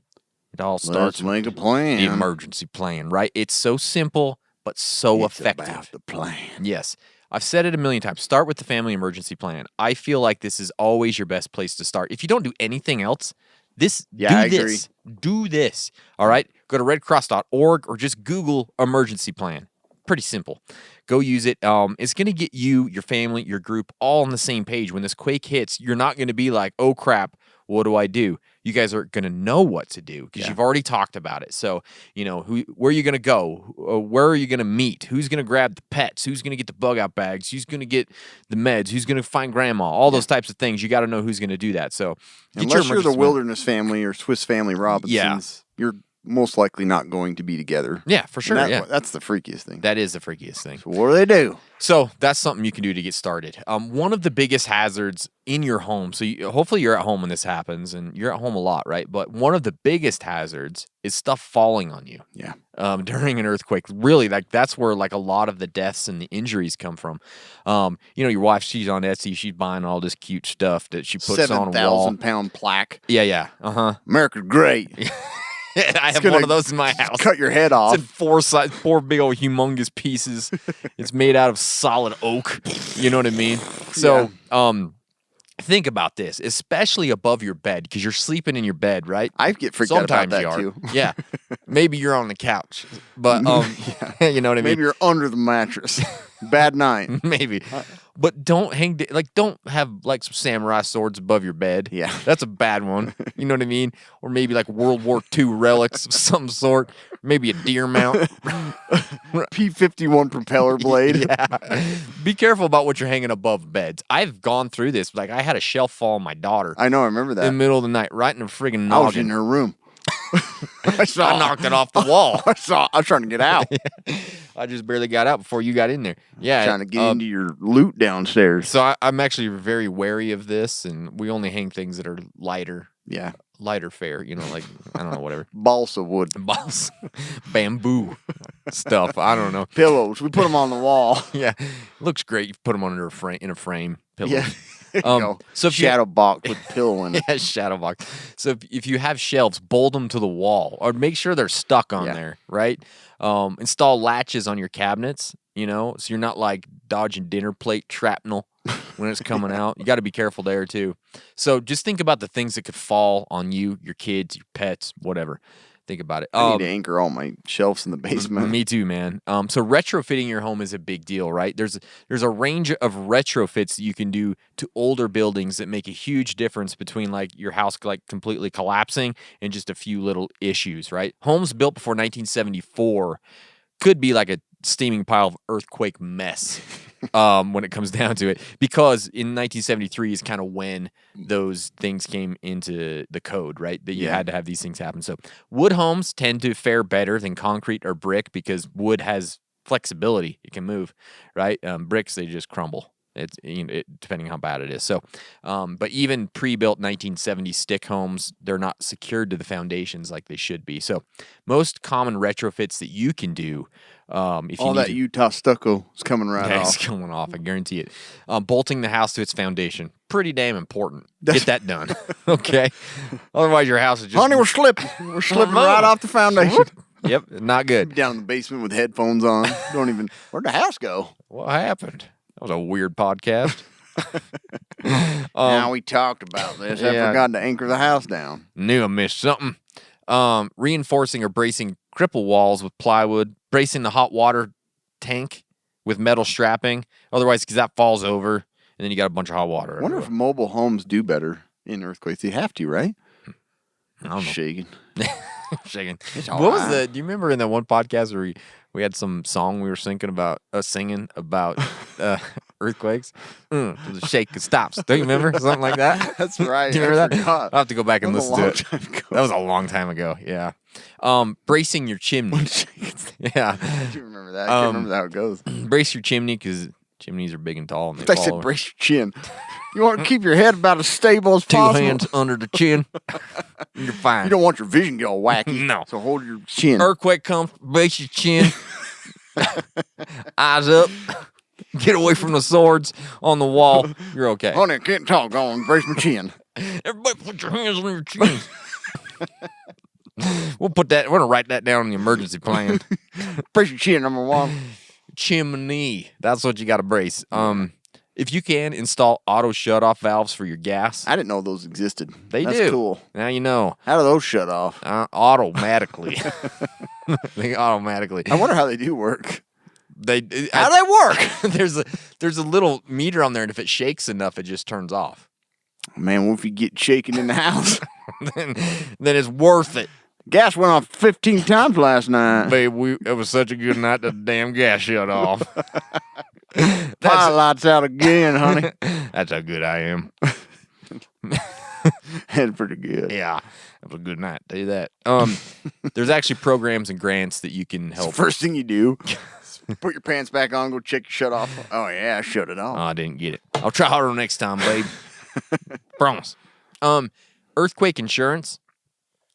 it all starts Let's make a plan. the emergency plan, right? It's so simple, but so It's effective. about the plan. Yes. I've said it a million times. Start with the family emergency plan. I feel like this is always your best place to start. If you don't do anything else, I agree. Do this. All right? Go to redcross.org or just Google emergency plan. Pretty simple. Go use it. It's going to get you, your family, your group all on the same page. When this quake hits, you're not going to be like, oh, crap, what do I do? You guys are going to know what to do because you've already talked about it. So, where are you going to go? Where are you going to meet? Who's going to grab the pets? Who's going to get the bug out bags? Who's going to get the meds? Who's going to find grandma? All those types of things. You got to know who's going to do that. So, get Unless you're the emergency plan. Wilderness Family or Swiss Family Robinsons, you're most likely not going to be together. Yeah, for sure. And Yeah. That's the freakiest thing. That is the freakiest thing. So what do they do? So that's something you can do to get started. One of the biggest hazards in your home, so hopefully you're at home when this happens, and you're at home a lot, right? But one of the biggest hazards is stuff falling on you. Yeah. During an earthquake. Really, that's where like a lot of the deaths and the injuries come from. Your wife, she's on Etsy, she's buying all this cute stuff that she puts on a wall. 7,000-pound plaque. Yeah. America's great. I have gonna one of those in my house. Cut your head off. It's in four big old humongous pieces. It's made out of solid oak. You know what I mean? So, think about this, especially above your bed, because you're sleeping in your bed, right? I get freaked out about Sometimes that you are. too. Yeah. Maybe you're on the couch, but you know what I mean. Maybe you're under the mattress. Bad night. Maybe. But don't don't have like some samurai swords above your bed. Yeah. That's a bad one. You know what I mean? Or maybe like World War II relics of some sort. Maybe a deer mount. P-51 propeller blade. Yeah. Be careful about what you're hanging above beds. I've gone through this. Like I had a shelf fall on my daughter. I know, I remember that. In the middle of the night, right in the friggin' noggin. I was in her room. I knocked it off the wall. I was trying to get out. I just barely got out before you got in there. Yeah. Trying to get into your loot downstairs. So I'm actually very wary of this, and we only hang things that are lighter. Yeah. Lighter fare, you know, like, I don't know, whatever. Balsa wood. Balsa. Bamboo stuff. I don't know. Pillows. We put them on the wall. Yeah. Looks great. You put them under in a frame. Pillows. Yeah. So shadow box with pillow in it. Yeah, shadow box. So if you have shelves, bolt them to the wall or make sure they're stuck on there, right? Install latches on your cabinets, you know, so you're not like dodging dinner plate shrapnel when it's coming out. You got to be careful there too. So just think about the things that could fall on you, your kids, your pets, whatever. Think about it. I need to anchor all my shelves in the basement. Me too, man. So retrofitting your home is a big deal, right? There's a range of retrofits that you can do to older buildings that make a huge difference between like your house like completely collapsing and just a few little issues, right? Homes built before 1974 could be like a steaming pile of earthquake mess when it comes down to it, because in 1973 is kind of when those things came into the code, right? That you had to have these things happen. So wood homes tend to fare better than concrete or brick because wood has flexibility; it can move, right? Bricks, they just crumble. It's depending how bad it is. So, but even pre-built 1970 stick homes, they're not secured to the foundations like they should be. So, most common retrofits that you can do, if all you that Utah stucco is coming right off. It's coming off. I guarantee it. Bolting the house to its foundation, pretty damn important. Get that done, okay? Otherwise, your house is just honey, we're slipping. We're slipping right off the foundation. Yep, not good. Down in the basement with headphones on. Don't even. Where'd the house go? What happened? That was a weird podcast. Now we talked about this. I forgot to anchor the house down. Knew I missed something. Reinforcing or bracing cripple walls with plywood, bracing the hot water tank with metal strapping. Otherwise, because that falls over, and then you got a bunch of hot water. I wonder if mobile homes do better in earthquakes. They have to, right? I don't know. Shaking. Shaking. All What was right. do you remember in that one podcast where we had some song we were singing about earthquakes? The shake stops. Don't you remember? Something like that? That's right. Do you remember that? forgot. I'll have to go back and That was listen a to long it. time ago. That was a long time ago. Yeah. Bracing your chimney. Yeah. I do remember that. I can't remember how it goes. Brace your chimney because chimneys are big and tall. And I they fall said over. brace your chin. You want to keep your head about as stable as Two possible. hands under the chin. You're fine. You don't want your vision to go wacky. No. So hold your chin. Earthquake comes, brace your chin. Eyes up. Get away from the swords on the wall. You're okay. Honey, I can't talk. Go on, brace my chin. Everybody put your hands on your chin. We're gonna write that down in the emergency plan. Brace your chin, number one. Chimney. That's what you gotta brace. If you can, install auto shut-off valves for your gas. I didn't know those existed. They That's do. cool. Now you know. How do those shut off? Automatically. They automatically. I wonder how they do work. How they work? there's a little meter on there, and if it shakes enough, it just turns off. Man, what if you get shaken in the house? then it's worth it. Gas went off 15 times last night. Babe, it was such a good night the damn gas shut off. Pilot lights out again, honey. That's how good I am. That's pretty good. Yeah, it was a good night. Tell you that. There's actually programs and grants that you can help. First thing you do, put your pants back on, go check your shut off. Oh, yeah, I shut it Oh, off. I didn't get it. I'll try harder next time, babe. Promise. Earthquake insurance.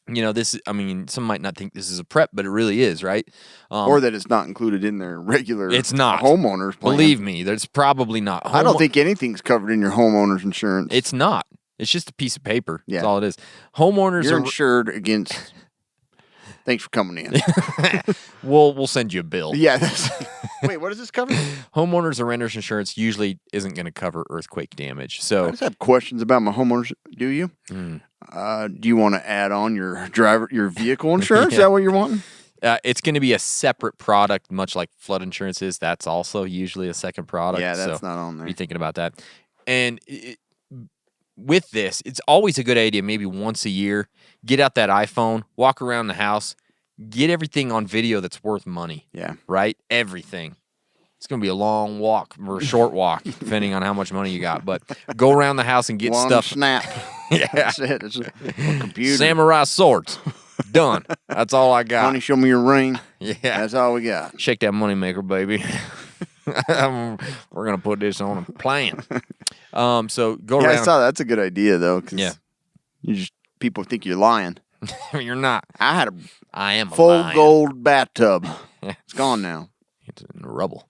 You know, some might not think this is a prep, but it really is, right? Or that it's not included in their regular It's not. homeowner's plan. Believe me, there's probably not. I don't think anything's covered in your homeowner's insurance. It's not. It's just a piece of paper. Yeah. That's all it is. Homeowners You're are. insured against. Thanks for coming in. We'll send you a bill. Yeah, that's Wait, what does this cover? Homeowners or renters insurance usually isn't going to cover earthquake damage. I So just have questions about my homeowners. Do you? Do you want to add on your vehicle insurance? Is that what you're wanting? it's going to be a separate product, much like flood insurance is. That's also usually a second product. Yeah, that's so not on there. Be thinking about that. And with this, it's always a good idea, maybe once a year, get out that iPhone, walk around the house, get everything on video that's worth money. Yeah. Right? Everything. It's going to be a long walk or a short walk, depending on how much money you got. But go around the house and get One stuff. snap. Yeah. That's it. It's a computer. Samurai swords. Done. That's all I got. Honey, show me your ring. Yeah. That's all we got. Shake that money maker, baby. We're going to put this on a plan. So go Yeah, I around. saw that's a good idea though. 'Cause Yeah. you just people think you're lying. You're not. I had a I am a full lion. gold bathtub. It's gone now. It's in the rubble.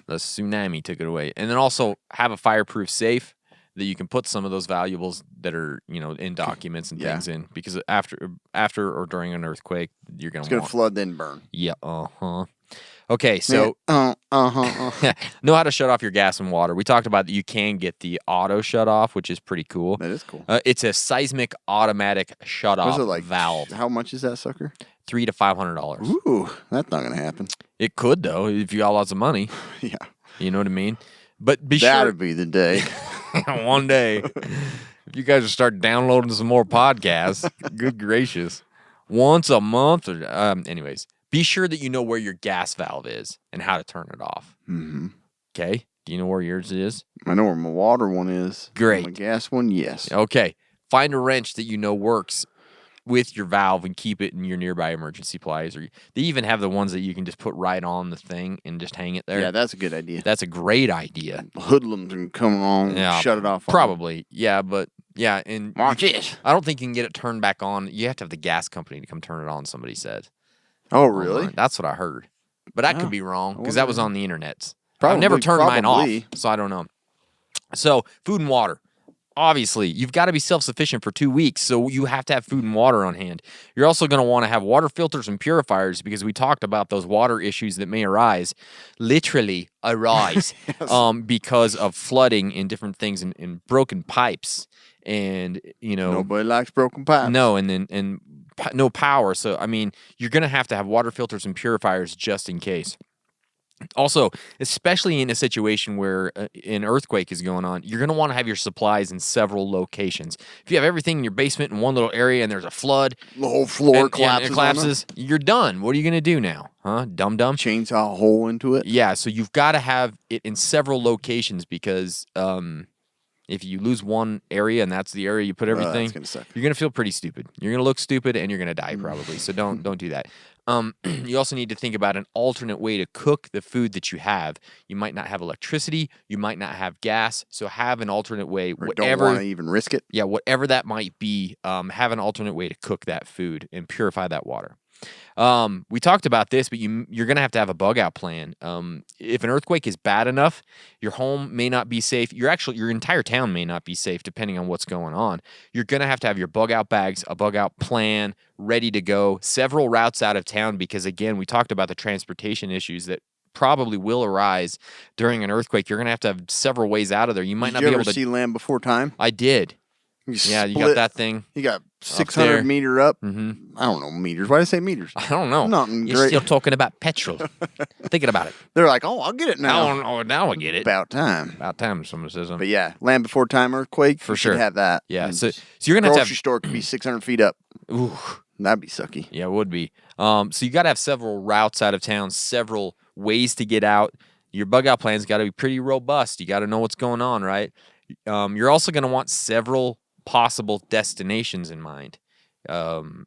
The tsunami took it away. And then also have a fireproof safe that you can put some of those valuables that are, in documents and Yeah. things in, because after or during an earthquake, you're going It's to gonna want. flood then burn. Yeah. Okay, so know how to shut off your gas and water. We talked about that you can get the auto shut off, which is pretty cool. That is cool. It's a seismic automatic shut What's off it like? valve. How much is that sucker? $300 to $500. Ooh, that's not gonna happen. It could though, if you got lots of money. Yeah, You know what I mean? But be that'd be the day. sure one day, if you guys start downloading some more podcasts, good gracious, once a month. Or, anyways, be sure that you know where your gas valve is and how to turn it off. Mm-hmm. Okay? Do you know where yours is? I know where my water one is. Great. My gas one, yes. Okay. Find a wrench that you know works with your valve and keep it in your nearby emergency supplies. Or they even have the ones that you can just put right on the thing and just hang it there. Yeah, that's a good idea. That's a great idea. Hoodlums can come along Yeah, and shut it off. Probably. Yeah, but yeah, and Watch it. I don't think you can get it turned back on. You have to have the gas company to come turn it on, somebody said. Oh, really? Online. That's what I heard. But that Oh, could be wrong I because that was wonder. on the internet. I've never turned mine off, so I don't know. So, food and water. Obviously, you've got to be self-sufficient for 2 weeks, so you have to have food and water on hand. You're also going to want to have water filters and purifiers because we talked about those water issues that may literally arise, because of flooding and different things and broken pipes. And, Nobody likes broken pipes. no, and no power. So, I mean, you're going to have water filters and purifiers just in case. Also, especially in a situation where an earthquake is going on, you're going to want to have your supplies in several locations. If you have everything in your basement in one little area and there's a flood, The whole floor and collapses. it on collapses, you're done. What are you going to do now? Huh? Dum-dum? them. Chainsaw a hole into it. Yeah, so you've got to have it in several locations because if you lose one area and that's the area you put everything, that's gonna suck. you're going to feel pretty stupid. You're going to look stupid and you're going to die probably. So don't do that. You also need to think about an alternate way to cook the food that you have. You might not have electricity. You might not have gas. So have an alternate way. Or don't Whatever, want to even risk it. yeah, whatever that might be, have an alternate way to cook that food and purify that water. We talked about this, but you're going to have a bug out plan. If an earthquake is bad enough, your home may not be safe. Your entire town may not be safe, depending on what's going on. You're going to have your bug out bags, a bug out plan ready to go, several routes out of town, because again, we talked about the transportation issues that probably will arise during an earthquake. You're going to have several ways out of there. You might Did not you be ever able to see Land Before Time? I did. Yeah, you got split- that thing. You got there. 600 meter up. Mm-hmm. I don't know meters. Why did I say meters? I don't know. Nothing You're great. still talking about petrol. Thinking about it. They're like, oh, I'll get it now. Now I get it. About time. About time someone says something. But yeah, Land Before Time earthquake. For you should sure. have that. Yeah, And so you're gonna have to grocery store could be 600 feet up. Ooh, That'd be sucky. yeah, it would be. So you got to have several routes out of town, several ways to get out. Your bug out plan's got to be pretty robust. You got to know what's going on, right? You're also going to want several possible destinations in mind. During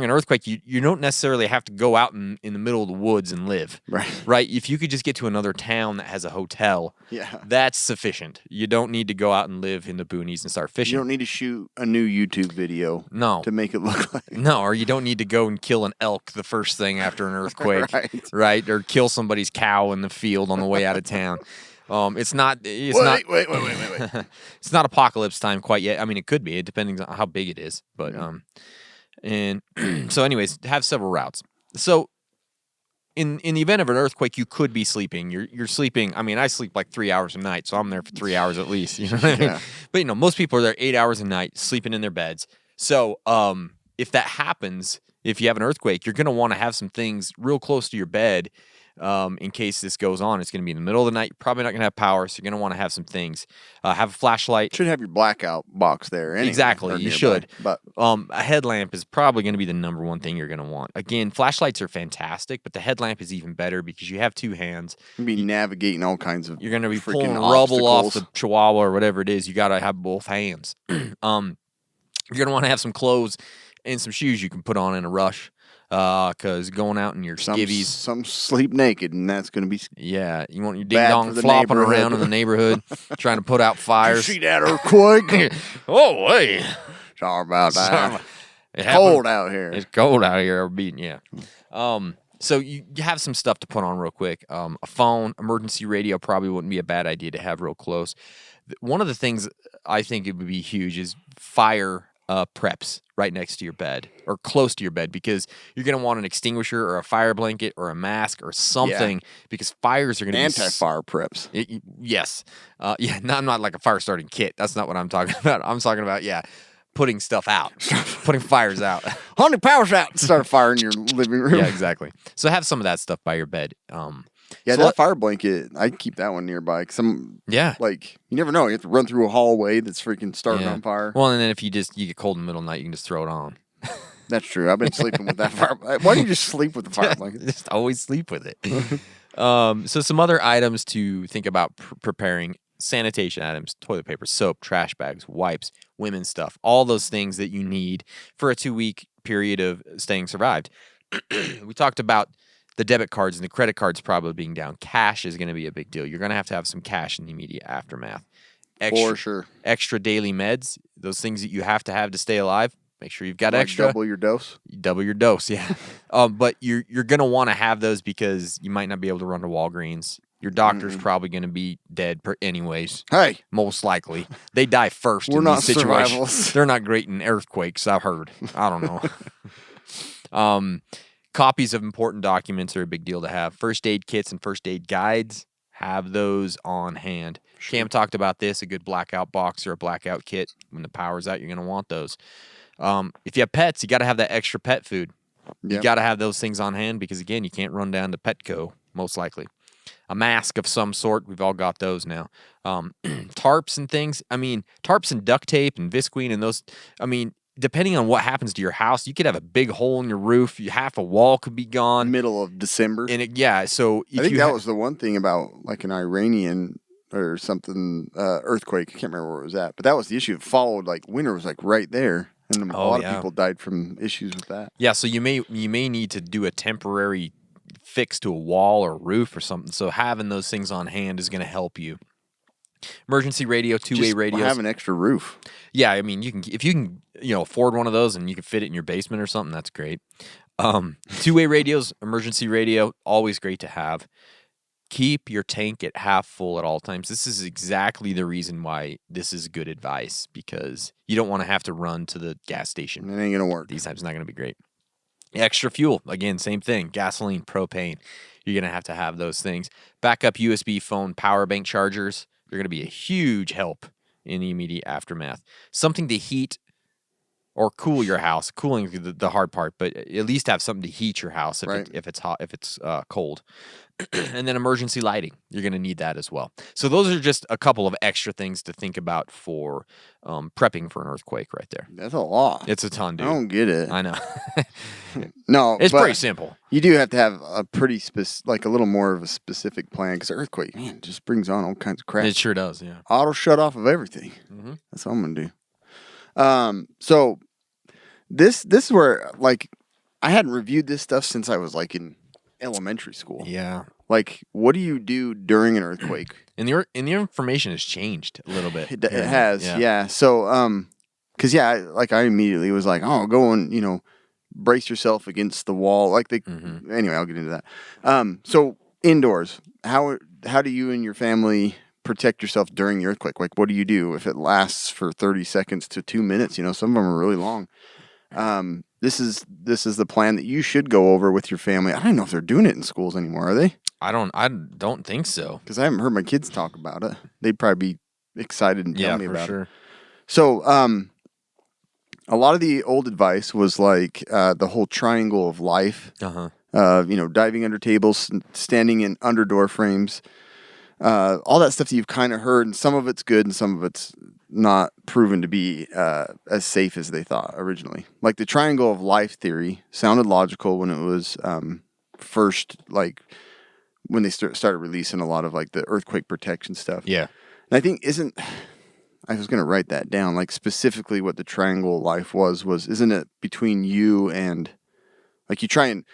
an earthquake, you don't necessarily have to go out in the middle of the woods and live. Right. Right? If you could just get to another town that has a hotel, Yeah. that's sufficient. You don't need to go out and live in the boonies and start fishing. You don't need to shoot a new YouTube video No. to make it look like. No, or you don't need to go and kill an elk the first thing after an earthquake, Right. right? Or kill somebody's cow in the field on the way out of town. It's not. It's Wait. it's not apocalypse time quite yet. I mean, it could be, depending on how big it is. But and so, anyways, have several routes. So in the event of an earthquake, you could be sleeping. You're sleeping. I mean, I sleep like 3 hours a night, so I'm there for 3 hours at least. You know what I mean? Yeah. But most people are there 8 hours a night, sleeping in their beds. So if that happens, if you have an earthquake, you're going to want to have some things real close to your bed. In case this goes on, it's going to be in the middle of the night. You're probably not going to have power, so you're going to want to have some things. Have a flashlight. Should have your blackout box there. Anyway, Exactly, or you nearby. should. But A headlamp is probably going to be the number one thing you're going to want. Again, flashlights are fantastic, but the headlamp is even better because you have two hands. you'll be navigating all kinds of. You're going to be freaking pulling rubble off obstacles. the chihuahua or whatever it is. You got to have both hands. You're going to want to have some clothes and some shoes you can put on in a rush. Because going out in your skivvies. Some sleep naked, and that's going to be. Yeah, you want your Bad ding dong for the flopping neighborhood. around in the neighborhood, trying to put out You fires. see that earthquake? Oh, hey. Sorry about that. It Cold happened. out here. It's cold out here. Yeah. So you have some stuff to put on real quick. A phone, emergency radio probably wouldn't be a bad idea to have real close. One of the things I think it would be huge is fire preps right next to your bed or close to your bed, because you're going to want an extinguisher or a fire blanket or a mask or something, because fires are going to be Anti-fire preps. Yes. Not like a fire starting kit. That's not what I'm talking about. I'm talking about, putting stuff out, putting fires out. Honey, power's out. Start a fire in your living room. Yeah, exactly. So have some of that stuff by your bed. Yeah, so that fire blanket, I keep that one nearby. Like, you never know. You have to run through a hallway that's freaking starting on fire. Well, and then if you get cold in the middle of the night, you can just throw it on. That's true. I've been sleeping with that fire. Why don't you just sleep with the fire blanket? Just always sleep with it. So some other items to think about preparing: sanitation items, toilet paper, soap, trash bags, wipes, women's stuff, all those things that you need for a 2-week period of staying survived. We talked about the debit cards and the credit cards probably being down. Cash is going to be a big deal. You're going to have some cash in the immediate aftermath. For sure. Extra daily meds, those things that you have to stay alive. Make sure you've got Like extra. double your dose. Double your dose, yeah. But you're going to want to have those because you might not be able to run to Walgreens. Your doctor's probably going to be dead anyways. Hey. Most likely. They die first We're in not these situations. survivalists. They're not great in earthquakes, I've heard. I don't know. Copies of important documents are a big deal to have. First aid kits and first aid guides, have those on hand. Cam talked about this, a good blackout box or a blackout kit. When the power's out, you're going to want those. If you have pets, you got to have that extra pet food. You Yep. got to have those things on hand because, again, you can't run down to Petco, most likely. A mask of some sort. We've all got those now. Tarps and things. I mean, tarps and duct tape and Visqueen and those. I mean, depending on what happens to your house, you could have a big hole in your roof. Half a wall could be gone. Middle of December. So if I think you that was the one thing about like an Iranian or something earthquake. I can't remember where it was at, but that was the issue. It followed, like, winter was like right there, and a lot of people died from issues with that. Yeah, so you may need to do a temporary fix to a wall or roof or something. So having those things on hand is going to help you. Emergency radio, two-way radios. Have an extra roof. Yeah, I mean, if you can afford one of those and you can fit it in your basement or something, that's great. Two-way radios, emergency radio, always great to have. Keep your tank at half full at all times. This is exactly the reason why this is good advice, because you don't want to have to run to the gas station. It ain't gonna work. These times, not going to be great. Extra fuel, again, same thing. Gasoline, propane. You're going to have those things. Backup USB phone, power bank chargers. They're going to be a huge help in the immediate aftermath. Something to heat or cool your house. Cooling is the hard part, but at least have something to heat your house if it's hot, if it's cold. And then emergency lighting. You're going to need that as well. So those are just a couple of extra things to think about for prepping for an earthquake right there. That's a lot. It's a ton, dude. I don't get it. I know. No, It's but pretty simple. You do have to have a pretty like a little more of a specific plan, because earthquake, man, just brings on all kinds of crap. It sure does, yeah. Auto shut off of everything. Mm-hmm. That's what I'm gonna do. So this is where, like, I hadn't reviewed this stuff since I was like in elementary school. Yeah. Like, what do you do during an earthquake? And the information has changed a little bit. It has, yeah. So, because I immediately was like, oh, go and brace yourself against the wall. Like anyway, I'll get into that. So indoors, how do you and your family protect yourself during the earthquake? Like, what do you do if it lasts for 30 seconds to 2 minutes? Some of them are really long. this is the plan that you should go over with your family. I don't know if they're doing it in schools anymore, are they? I don't think so. Because I haven't heard my kids talk about it. They'd probably be excited and tell me about it. So, a lot of the old advice was like the whole triangle of life. Diving under tables, standing in under door frames, all that stuff that you've kind of heard, and some of it's good and some of it's not proven to be as safe as they thought originally. Like the triangle of life theory sounded logical when it was first, like when they started releasing a lot of like the earthquake protection stuff. Yeah. And I think I was going to write that down, like specifically what the triangle of life isn't it between you and, like you try and,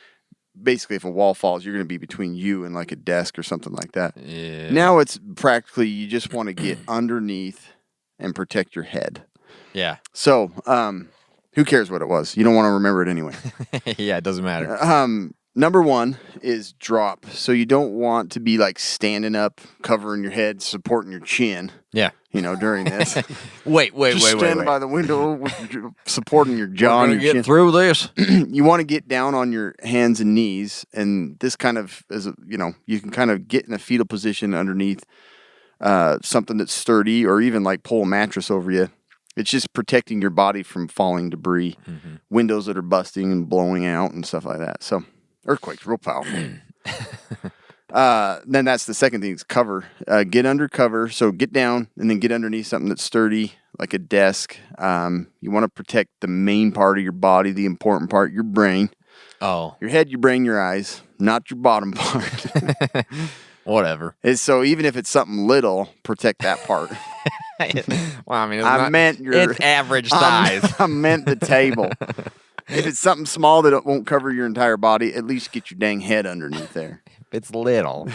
basically if a wall falls, you're going to be between you and like a desk or something like that. Yeah. Now it's practically you just want to get underneath and protect your head. Yeah. So, who cares what it was? You don't want to remember it anyway. Yeah, it doesn't matter. Number one is drop. So you don't want to be like standing up, covering your head, supporting your chin. Yeah. During this. wait. Standing by the window, supporting your jaw and your get chin. through this. You want to get down on your hands and knees, and this kind of is, you can kind of get in a fetal position underneath something that's sturdy, or even like pull a mattress over you. It's just protecting your body from falling debris, windows that are busting and blowing out and stuff like that. So earthquakes, real powerful. Then that's the second thing is cover. Get under cover. So get down and then get underneath something that's sturdy, like a desk. You want to protect the main part of your body, the important part, your brain. Oh. Your head, your brain, your eyes, not your bottom part. Whatever. So even if it's something little, protect that part. Well, I mean, it's average size. I meant the table. If it's something small that won't cover your entire body, at least get your dang head underneath there. If it's little.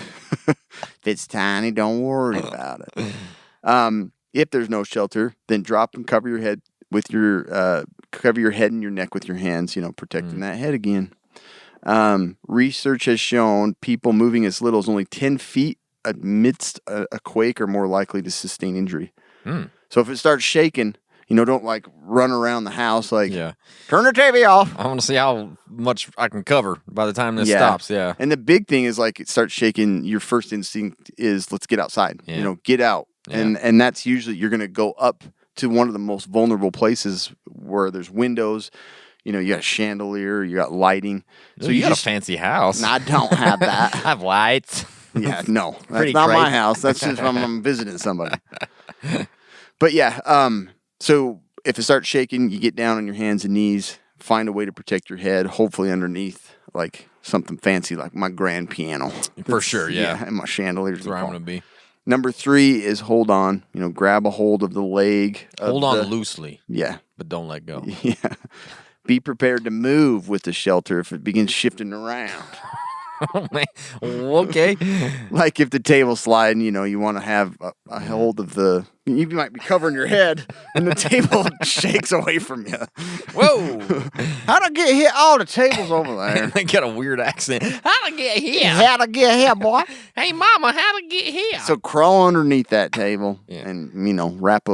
If it's tiny, don't worry about it. If there's no shelter, then drop and cover your head with cover your head and your neck with your hands, protecting that head again. Research has shown people moving as little as only 10 feet amidst a quake are more likely to sustain injury. So if it starts shaking, don't like run around the house like, turn the TV off. I want to see how much I can cover by the time this stops. Yeah. And the big thing is like it starts shaking. Your first instinct is let's get outside, get out. Yeah. And that's usually you're going to go up to one of the most vulnerable places where there's windows. You got a chandelier, you got lighting. So you got a fancy house. No, I don't have that. I have lights. Yeah, no. That's Pretty not crazy. my house. That's just when I'm visiting somebody. But yeah, so if it starts shaking, you get down on your hands and knees, find a way to protect your head, hopefully underneath like something fancy like my grand piano. For sure, yeah. And my chandeliers. That's where I'm going to be. Number 3 is hold on. Grab a hold of the leg. Hold on loosely. Yeah. But don't let go. Yeah. Be prepared to move with the shelter if it begins shifting around. Okay. Like if the table's sliding, you want to have a hold of the... You might be covering your head and the table shakes away from you. Whoa. How'd I get here? Oh, the table's over there. They got a weird accent. How'd I get here? How'd I get here, boy? Hey, mama, how'd I get here? So crawl underneath that table and, wrap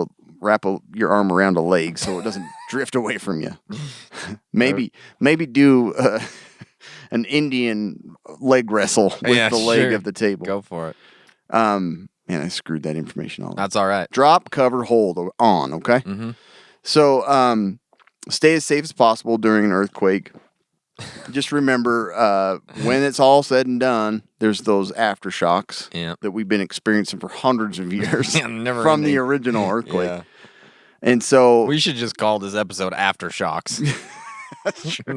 your arm around a leg so it doesn't drift away from you. Maybe do an Indian leg wrestle with the leg of the table. Go for it. Man, I screwed that information all up. That's all right. Drop, cover, hold on, okay? Mm-hmm. So stay as safe as possible during an earthquake. Just remember, when it's all said and done, there's those aftershocks that we've been experiencing for hundreds of years from the original earthquake. Yeah. And so... We should just call this episode Aftershocks.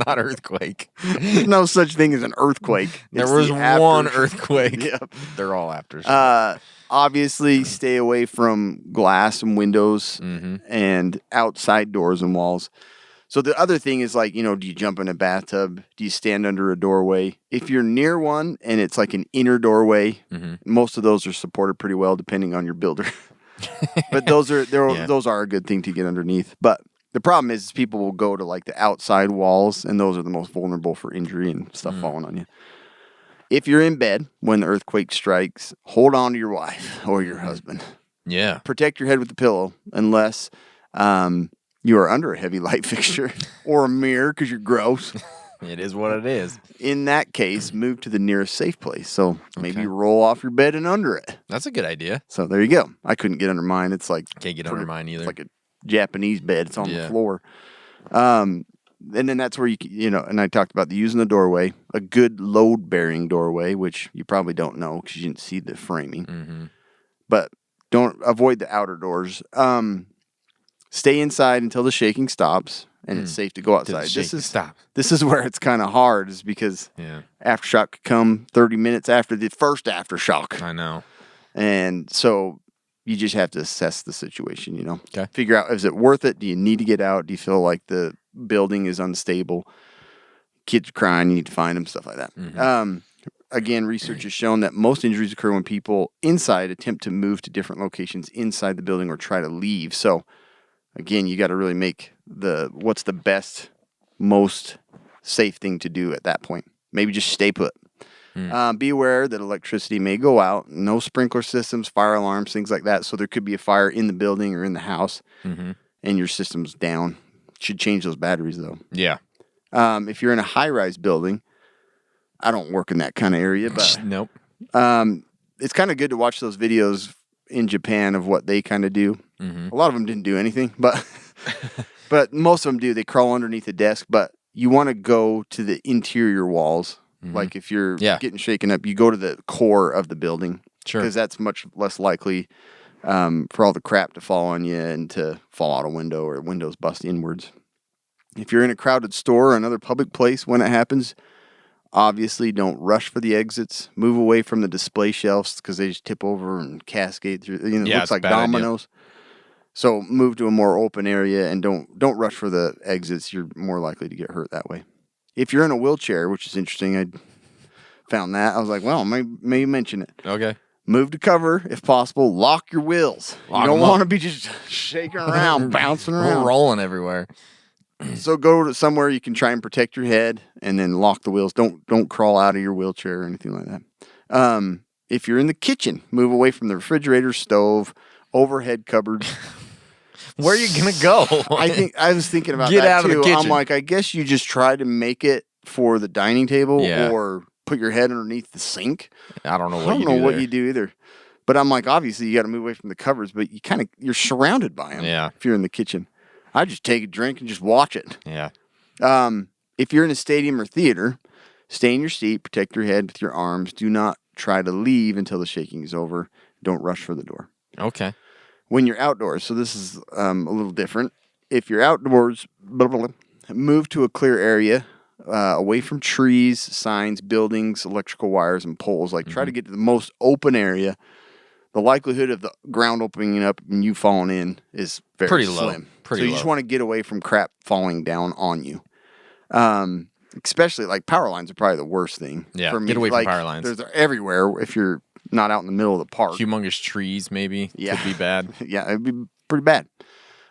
Not earthquake. There's no such thing as an earthquake. There was one earthquake. Yep. They're all aftershocks. Obviously, stay away from glass and windows and outside doors and walls. So the other thing is like, do you jump in a bathtub? Do you stand under a doorway? If you're near one and it's like an inner doorway, most of those are supported pretty well depending on your builder. But those are a good thing to get underneath. But the problem is people will go to like the outside walls, and those are the most vulnerable for injury and stuff falling on you. If you're in bed when the earthquake strikes, hold on to your wife or your husband. Yeah. Protect your head with the pillow unless you are under a heavy light fixture or a mirror because you're gross. It is what it is. In that case, move to the nearest safe place. So maybe roll off your bed and under it. That's a good idea. So there you go. I couldn't get under mine. It's like Can't get under mine either. It's like a Japanese bed. It's on the floor. And then that's where and I talked about using the doorway, a good load-bearing doorway, which you probably don't know because you didn't see the framing. Mm-hmm. But don't avoid the outer doors. Stay inside until the shaking stops, and it's safe to go outside. This is where it's kind of hard, is because aftershock could come 30 minutes after the first aftershock. I know. And so you just have to assess the situation, Okay. Figure out, is it worth it? Do you need to get out? Do you feel like the building is unstable? Kids are crying, you need to find them, stuff like that. Mm-hmm. Again, research has shown that most injuries occur when people inside attempt to move to different locations inside the building or try to leave. So, again, you got to really make what's the best, most safe thing to do at that point. Maybe just stay put. Be aware that electricity may go out. No sprinkler systems, fire alarms, things like that. So there could be a fire in the building or in the house, and your system's down. Should change those batteries, though. Yeah. If you're in a high-rise building, I don't work in that kind of area, but nope. It's kind of good to watch those videos in Japan of what they kind of do. A lot of them didn't do anything, but but most of them do. They crawl underneath the desk, but you want to go to the interior walls. Like if you're getting shaken up, you go to the core of the building. Sure. Because that's much less likely for all the crap to fall on you and to fall out a window or windows bust inwards. If you're in a crowded store or another public place when it happens, obviously don't rush for the exits. Move away from the display shelves because they just tip over and cascade through. It looks like dominoes. So move to a more open area and don't rush for the exits. You're more likely to get hurt that way. If you're in a wheelchair, which is interesting, I found that. I was like, well, may mention it. Okay. Move to cover if possible. Lock your wheels. You don't want to be just shaking around, bouncing around. Rolling everywhere. So go to somewhere you can try and protect your head and then lock the wheels. Don't crawl out of your wheelchair or anything like that. If you're in the kitchen, move away from the refrigerator, stove, overhead cupboards. Where are you going to go? I was thinking about Get that out too. of the kitchen. I'm like, I guess you just try to make it for the dining table or put your head underneath the sink. I don't know what I don't know what you do either. But I'm like, obviously you got to move away from the covers, but you're surrounded by them. Yeah. If you're in the kitchen, I just take a drink and just watch it. Yeah. If you're in a stadium or theater, stay in your seat, protect your head with your arms. Do not try to leave until the shaking is over. Don't rush for the door. Okay. When you're outdoors, so this is a little different. If you're outdoors, move to a clear area, away from trees, signs, buildings, electrical wires, and poles. Try to get to the most open area. The likelihood of the ground opening up and you falling in is very slim. So you just want to get away from crap falling down on you. Especially power lines are probably the worst thing. Yeah, for me. get away from power lines. They're everywhere if you're not out in the middle of the park. Humongous trees, maybe. Could be bad. Yeah, it'd be pretty bad.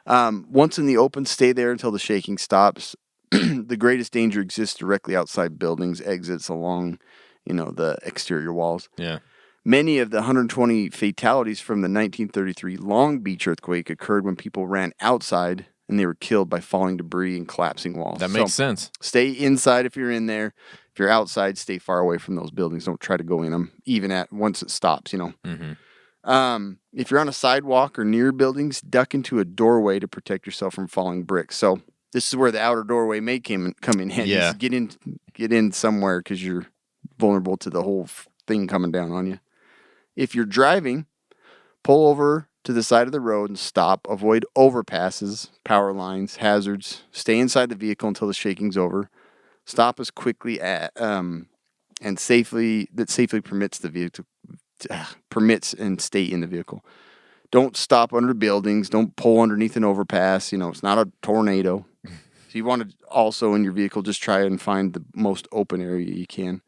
Once in the open, stay there until the shaking stops. The greatest danger exists directly outside buildings, exits along, the exterior walls. Yeah. Many of the 120 fatalities from the 1933 Long Beach earthquake occurred when people ran outside and they were killed by falling debris and collapsing walls. That makes sense. Stay inside if you're in there. If you're outside, stay far away from those buildings. Don't try to go in them, even once it stops, Mm-hmm. If you're on a sidewalk or near buildings, duck into a doorway to protect yourself from falling bricks. So this is where the outer doorway may come in handy. Yeah. Get in somewhere because you're vulnerable to the whole thing coming down on you. If you're driving, pull over to the side of the road and stop. Avoid overpasses, power lines, hazards. Stay inside the vehicle until the shaking's over. Stop as quickly and safely permits the vehicle permits and stay in the vehicle. Don't stop under buildings. Don't pull underneath an overpass. It's not a tornado. So you want to also in your vehicle just try and find the most open area you can.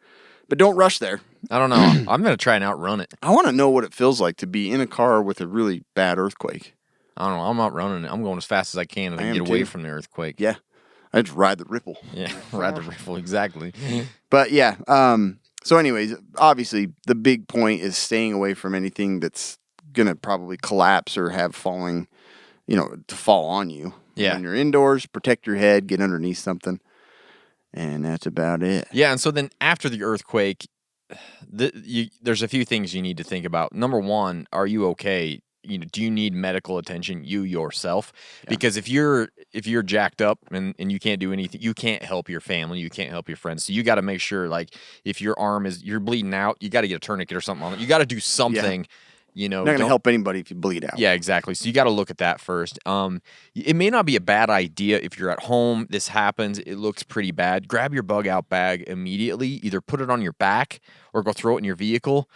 But don't rush there. I don't know. I'm going to try and outrun it. I want to know what it feels like to be in a car with a really bad earthquake. I don't know. I'm outrunning it. I'm going as fast as I can to get away from the earthquake. Yeah. I just ride the ripple. Yeah, ride the ripple. Exactly. But yeah. So anyways, obviously the big point is staying away from anything that's going to probably collapse or have falling, to fall on you. Yeah. When you're indoors, protect your head, get underneath something. And that's about it. Yeah, and so then after the earthquake, there's a few things you need to think about. Number one, are you okay? Do you need medical attention, you yourself? Because if you're jacked up and you can't do anything, you can't help your family, you can't help your friends. So you got to make sure, like, if your arm you're bleeding out, you got to get a tourniquet or something on it. You got to do something. Not going to help anybody if you bleed out. Yeah, exactly. So you got to look at that first. It may not be a bad idea if you're at home, this happens, it looks pretty bad. Grab your bug out bag immediately. Either put it on your back or go throw it in your vehicle.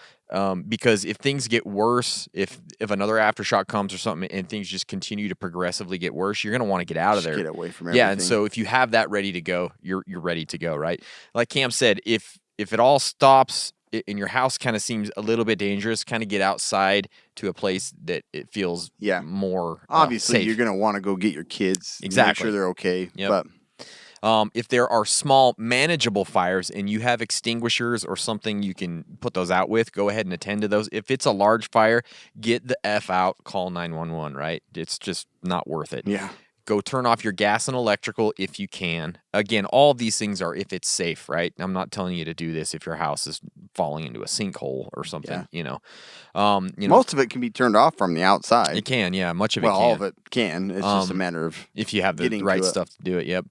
Because if things get worse, if another aftershock comes or something and things just continue to progressively get worse, you're going to want to get out of there. Get away from everything. Yeah, and so if you have that ready to go, you're ready to go, right? Like Cam said, if it all stops and your house kind of seems a little bit dangerous, kind of get outside to a place that it feels more obviously safe. You're going to want to go get your kids. Exactly. Make sure they're okay. Yep. But if there are small, manageable fires and you have extinguishers or something you can put those out with, go ahead and attend to those. If it's a large fire, get the F out, call 911, right? It's just not worth it. Yeah. Go turn off your gas and electrical if you can. Again, all of these things are if it's safe, right? I'm not telling you to do this if your house is falling into a sinkhole or something, Most of it can be turned off from the outside. It can, yeah. Much of it can. All of it can. It's just a matter of if you have the right stuff to do it, yep.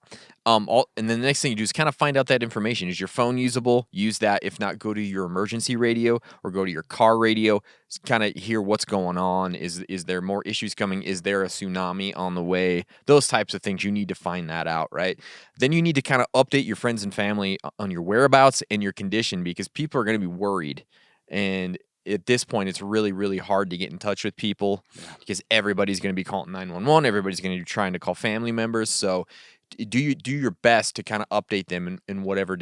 And then the next thing you do is kind of find out that information. Is your phone usable? Use that. If not, go to your emergency radio or go to your car radio. Kind of hear what's going on. Is there more issues coming? Is there a tsunami on the way? Those types of things. You need to find that out, right? Then you need to kind of update your friends and family on your whereabouts and your condition because people are going to be worried. And at this point, it's really, really hard to get in touch with people because everybody's going to be calling 911. Everybody's going to be trying to call family members. So do your best to kind of update them in whatever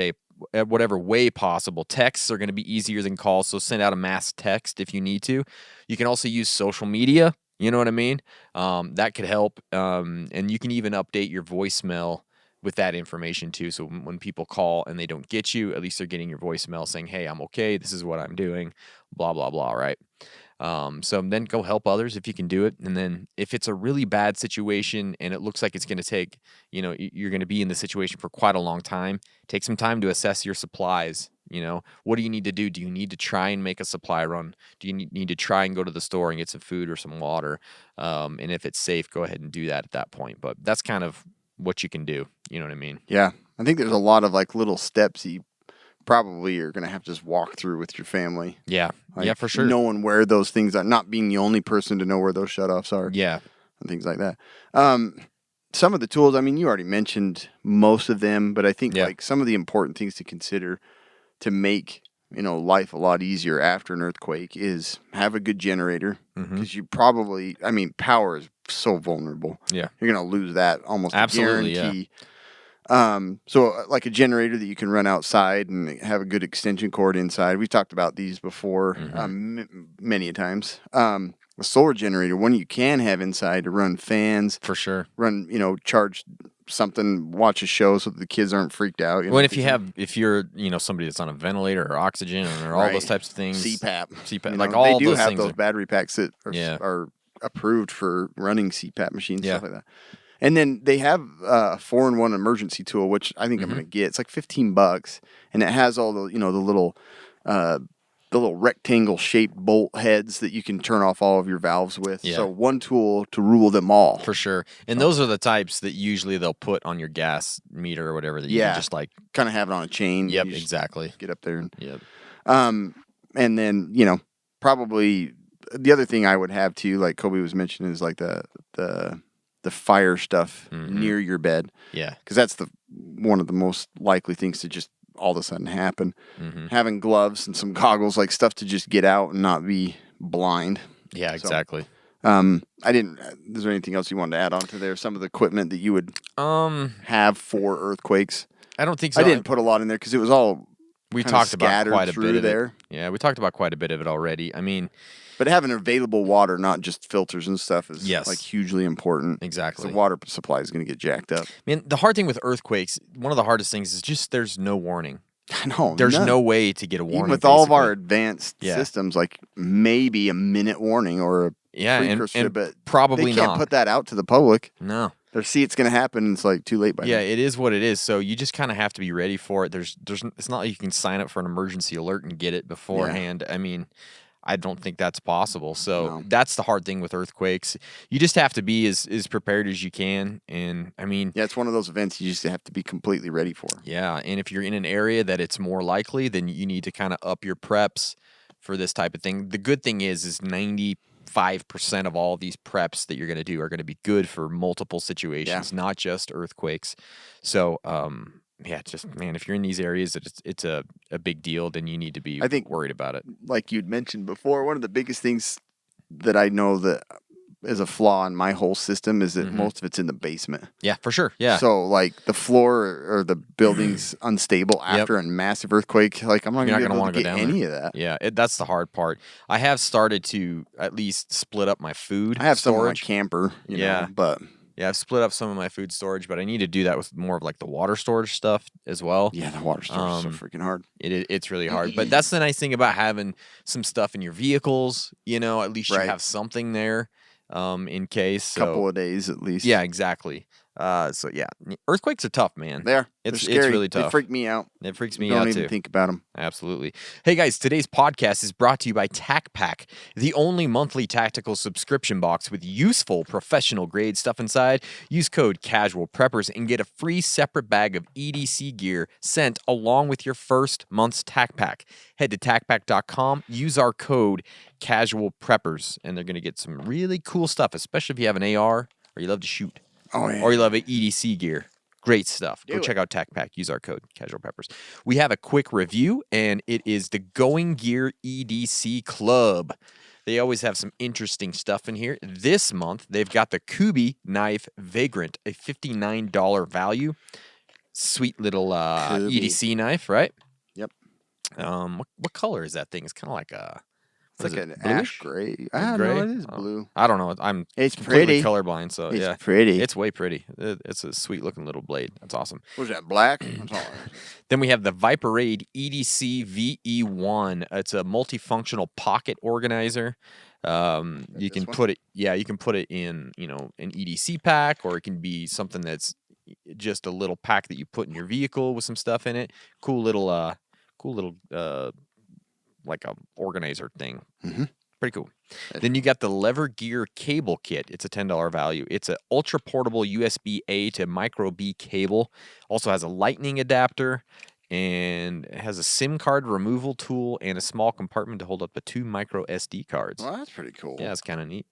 way possible. Texts are going to be easier than calls, so send out a mass text if you need to. You can also use social media. You know what I mean? That could help. And you can even update your voicemail with that information too. So when people call and they don't get you, at least they're getting your voicemail saying, hey, I'm okay. This is what I'm doing, blah, blah, blah, right? So then go help others if you can do it. And then if it's a really bad situation and it looks like it's going to take, you're going to be in the situation for quite a long time, take some time to assess your supplies. What do you need to do? Do you need to try and make a supply run? Do you need to try and go to the store and get some food or some water? And if it's safe, go ahead and do that at that point. But that's kind of what you can do. You know what I mean? Yeah. I think there's a lot of like little steps you probably are going to have to just walk through with your family. Yeah. Yeah, for sure. Knowing where those things are, not being the only person to know where those shutoffs are. Yeah. And things like that. Some of the tools, you already mentioned most of them, but I think like some of the important things to consider to make, life a lot easier after an earthquake is have a good generator because you probably, power is so vulnerable. Yeah. You're going to lose that almost Absolutely, a guarantee. So like a generator that you can run outside and have a good extension cord inside. We've talked about these before many a times. A solar generator, one you can have inside to run fans. For sure. Run, charge something, watch a show so that the kids aren't freaked out. Well, if you're, somebody that's on a ventilator or oxygen or all those types of things. CPAP. Like all those things. They do have those battery packs that are approved for running CPAP machines, stuff like that. And then they have a 4-in-1 emergency tool, which I think I'm going to get. It's like $15, and it has all the the little rectangle shaped bolt heads that you can turn off all of your valves with. Yeah. So one tool to rule them all. For sure. And those are the types that usually they'll put on your gas meter or whatever that you can just like kind of have it on a chain. Yep, You just exactly. get up there and Yep. and then probably the other thing I would have too, like Kobe was mentioning, is like the fire stuff near your bed. Yeah. Because that's one of the most likely things to just all of a sudden happen. Having gloves and some goggles, like stuff to just get out and not be blind. Yeah, exactly. Is there anything else you wanted to add on to there? Some of the equipment that you would have for earthquakes? I don't think so. I didn't put a lot in there because it was all we talked about quite a bit of there. Yeah, we talked about quite a bit of it already. I mean, but having available water, not just filters and stuff, is like hugely important. Exactly. The water supply is going to get jacked up. I mean, the hard thing with earthquakes, one of the hardest things is just there's no warning. No, there's no way to get a warning. Even with all of our advanced systems, like maybe a minute warning or Yeah, precursor, and but probably they can't not. put that out to the public. No. They see it's going to happen, and it's like too late by Yeah, then. it is what it is. So you just kind of have to be ready for it. It's not like you can sign up for an emergency alert and get it beforehand. I mean, I don't think that's possible. So that's the hard thing with earthquakes. You just have to be as prepared as you can. And I mean, Yeah, it's one of those events you just have to be completely ready for. yeah. And if you're in an area that it's more likely, then you need to kind of up your preps for this type of thing. The good thing is 95% of all these preps that you're going to do are going to be good for multiple situations, not just earthquakes. So, just, man, if you're in these areas that it's a big deal, then you need to be worried about it. Like you'd mentioned before, one of the biggest things that I know that is a flaw in my whole system is that most of it's in the basement. Yeah, for sure. Yeah. So like the floor or the building's unstable after a massive earthquake. Like I'm not going to be able to get any of that. Yeah, that's the hard part. I have started to at least split up my food I have some storage. in my camper, you know, but yeah, I've split up some of my food storage, but I need to do that with more of like the water storage stuff as well. yeah, the water storage is so freaking hard. It's really hard. But that's the nice thing about having some stuff in your vehicles, you know, at least you have something there in case. So, Couple of days at least. Yeah, exactly. So yeah, earthquakes are tough, man. They're It's scary. really tough. They freak me out. It freaks me Don't out even too. think about them. Absolutely. Hey guys, today's podcast is brought to you by TacPack, the only monthly tactical subscription box with useful professional grade stuff inside. Use code Casual Preppers and get a free separate bag of EDC gear sent along with your first month's TacPack. Head to TacPack.com, use our code Casual Preppers, and they're going to get some really cool stuff, especially if you have an AR or you love to shoot. Oh, yeah. Or you love EDC gear. Great stuff. Go check out TacPack. Use our code, Casual Preppers. We have a quick review, and it is the Going Gear EDC Club. They always have some interesting stuff in here. This month, they've got the Kubi Knife Vagrant, a $59 value. Sweet little EDC knife, right? Yep. What color is that thing? It's kind of like a... It's like an bluish? ash gray. I don't Gray? know. It is blue. I don't know. I'm It's completely pretty. colorblind, so It's yeah. pretty. It's way pretty. It's a sweet looking little blade. That's awesome. What is that, black? That's all it is. Then we have the Viperade EDC VE1. It's a multifunctional pocket organizer. You can put it in, an EDC pack, or it can be something that's just a little pack that you put in your vehicle with some stuff in it. Cool little like a organizer thing. Mm-hmm. Pretty cool. Then you got the Lever Gear cable kit. It's a $10 value. It's an ultra portable USB-A to micro B cable. Also has a lightning adapter, and it has a SIM card removal tool and a small compartment to hold up to 2 micro SD cards. Well, that's pretty cool. Yeah, it's kind of neat.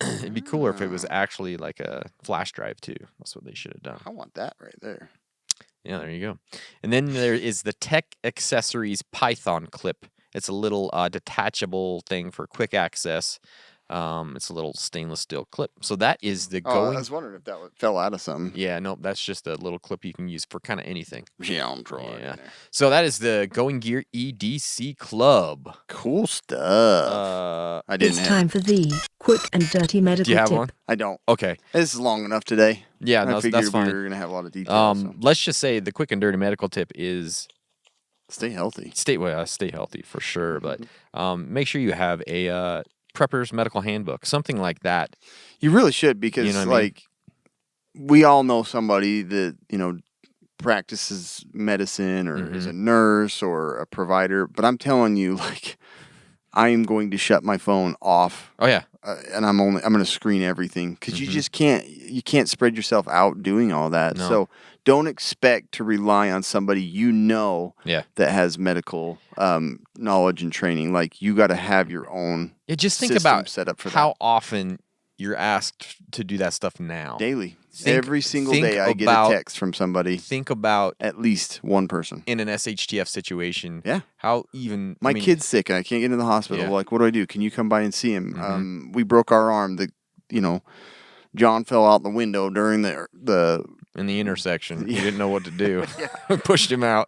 It'd be cooler if it was actually like a flash drive too. That's what they should have done. I want that right there. Yeah, there you go. And then there is the Tech Accessories Python clip. It's a little detachable thing for quick access. It's a little stainless steel clip. So that is the I was wondering if that fell out of something. Yeah, no, that's just a little clip you can use for kind of anything. Yeah, I'll draw it in there. So that is the Going Gear EDC Club. Cool stuff. I didn't It's time for the quick and dirty medical Do you have tip. one? I don't. Okay. This is long enough today. Yeah, I no, figured that's fine. we were going to have a lot of details. So. Let's just say the quick and dirty medical tip is Stay healthy. stay healthy for sure, but make sure you have a prepper's medical handbook, something like that. You really should, because You know what I mean? we all know somebody that, practices medicine or is a nurse or a provider, but I'm telling you, I am going to shut my phone off. Oh yeah. And I'm going to screen everything, because you just can't spread yourself out doing all that. No. So don't expect to rely on somebody Yeah. that has medical knowledge and training. You got to have your own Just think system about set up for how that. often you're asked to do that stuff now. Daily. Think- Every single think day I get about- a text from somebody, Think about at least one person. in an SHTF situation. Yeah. How even My kid's sick and I can't get into the hospital. Yeah. What do I do? Can you come by and see him? We broke our arm. John fell out the window during the in the intersection, he didn't know what to do. We pushed him out.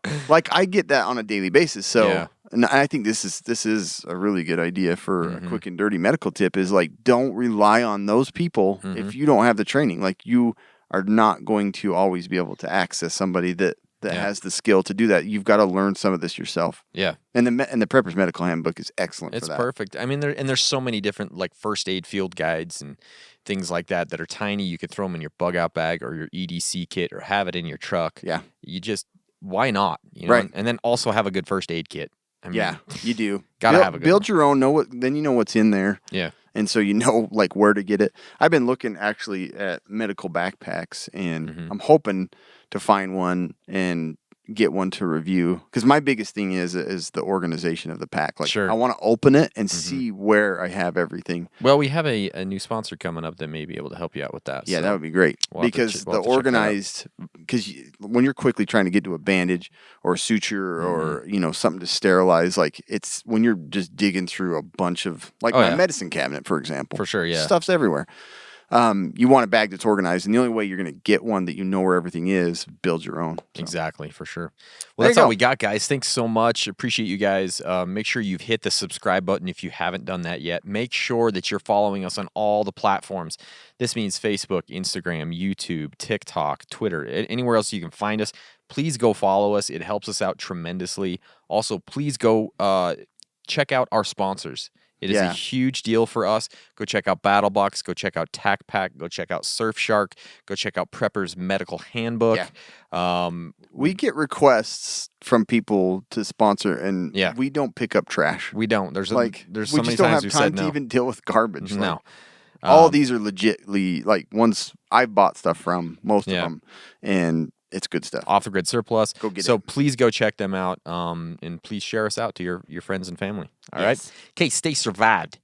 I get that on a daily basis. So, Yeah. and I think this is a really good idea for a quick and dirty medical tip is don't rely on those people if you don't have the training. You are not going to always be able to access somebody that that has the skill to do that. You've got to learn some of this yourself. Yeah. And the Prepper's Medical Handbook is excellent It's for that. perfect. I mean, there's so many different like first aid field guides and things like that are tiny. You could throw them in your bug out bag or your EDC kit or have it in your truck. Yeah. You just, why not? You know? Right. And then also have a good first aid kit. I mean, Yeah, you do. Gotta have a good build one. your own. Then you know what's in there. Yeah. And so you know like where to get it. I've been looking actually at medical backpacks, and I'm hoping to find one and get one to review, because my biggest thing is the organization of the pack. Like, Sure. I want to open it and see where I have everything. Well, we have a new sponsor coming up that may be able to help you out with that. Yeah, so that would be great, we'll have to because ch- the we'll have to check that out. organized, because when you're quickly trying to get to a bandage or a suture or something to sterilize, like it's when you're just digging through a bunch of my medicine cabinet, for example. For sure, yeah. Stuff's everywhere. You want a bag that's organized, and the only way you're going to get one that you know where everything is, build your own. So. Exactly, for sure. There Well, that's you all go. we got, guys. Thanks so much. Appreciate you guys. Make sure you've hit the subscribe button if you haven't done that yet. Make sure that you're following us on all the platforms. This means Facebook, Instagram, YouTube, TikTok, Twitter, anywhere else you can find us. Please go follow us. It helps us out tremendously. Also, please go check out our sponsors. It is a huge deal for us. Go check out Battlebox. Go check out Tac Pack. Go check out Surfshark. Go check out Prepper's Medical Handbook. Yeah. We get requests from people to sponsor, and we don't pick up trash. We don't. There's so we many just don't times have we've time said to no. even deal with garbage. No. Like, all these are legitly like ones I've bought stuff from, most of Yeah. them, and it's good stuff. Off the grid surplus. Go get so it. please go check them out. And please share us out to your friends and family. All right. Okay, stay survived.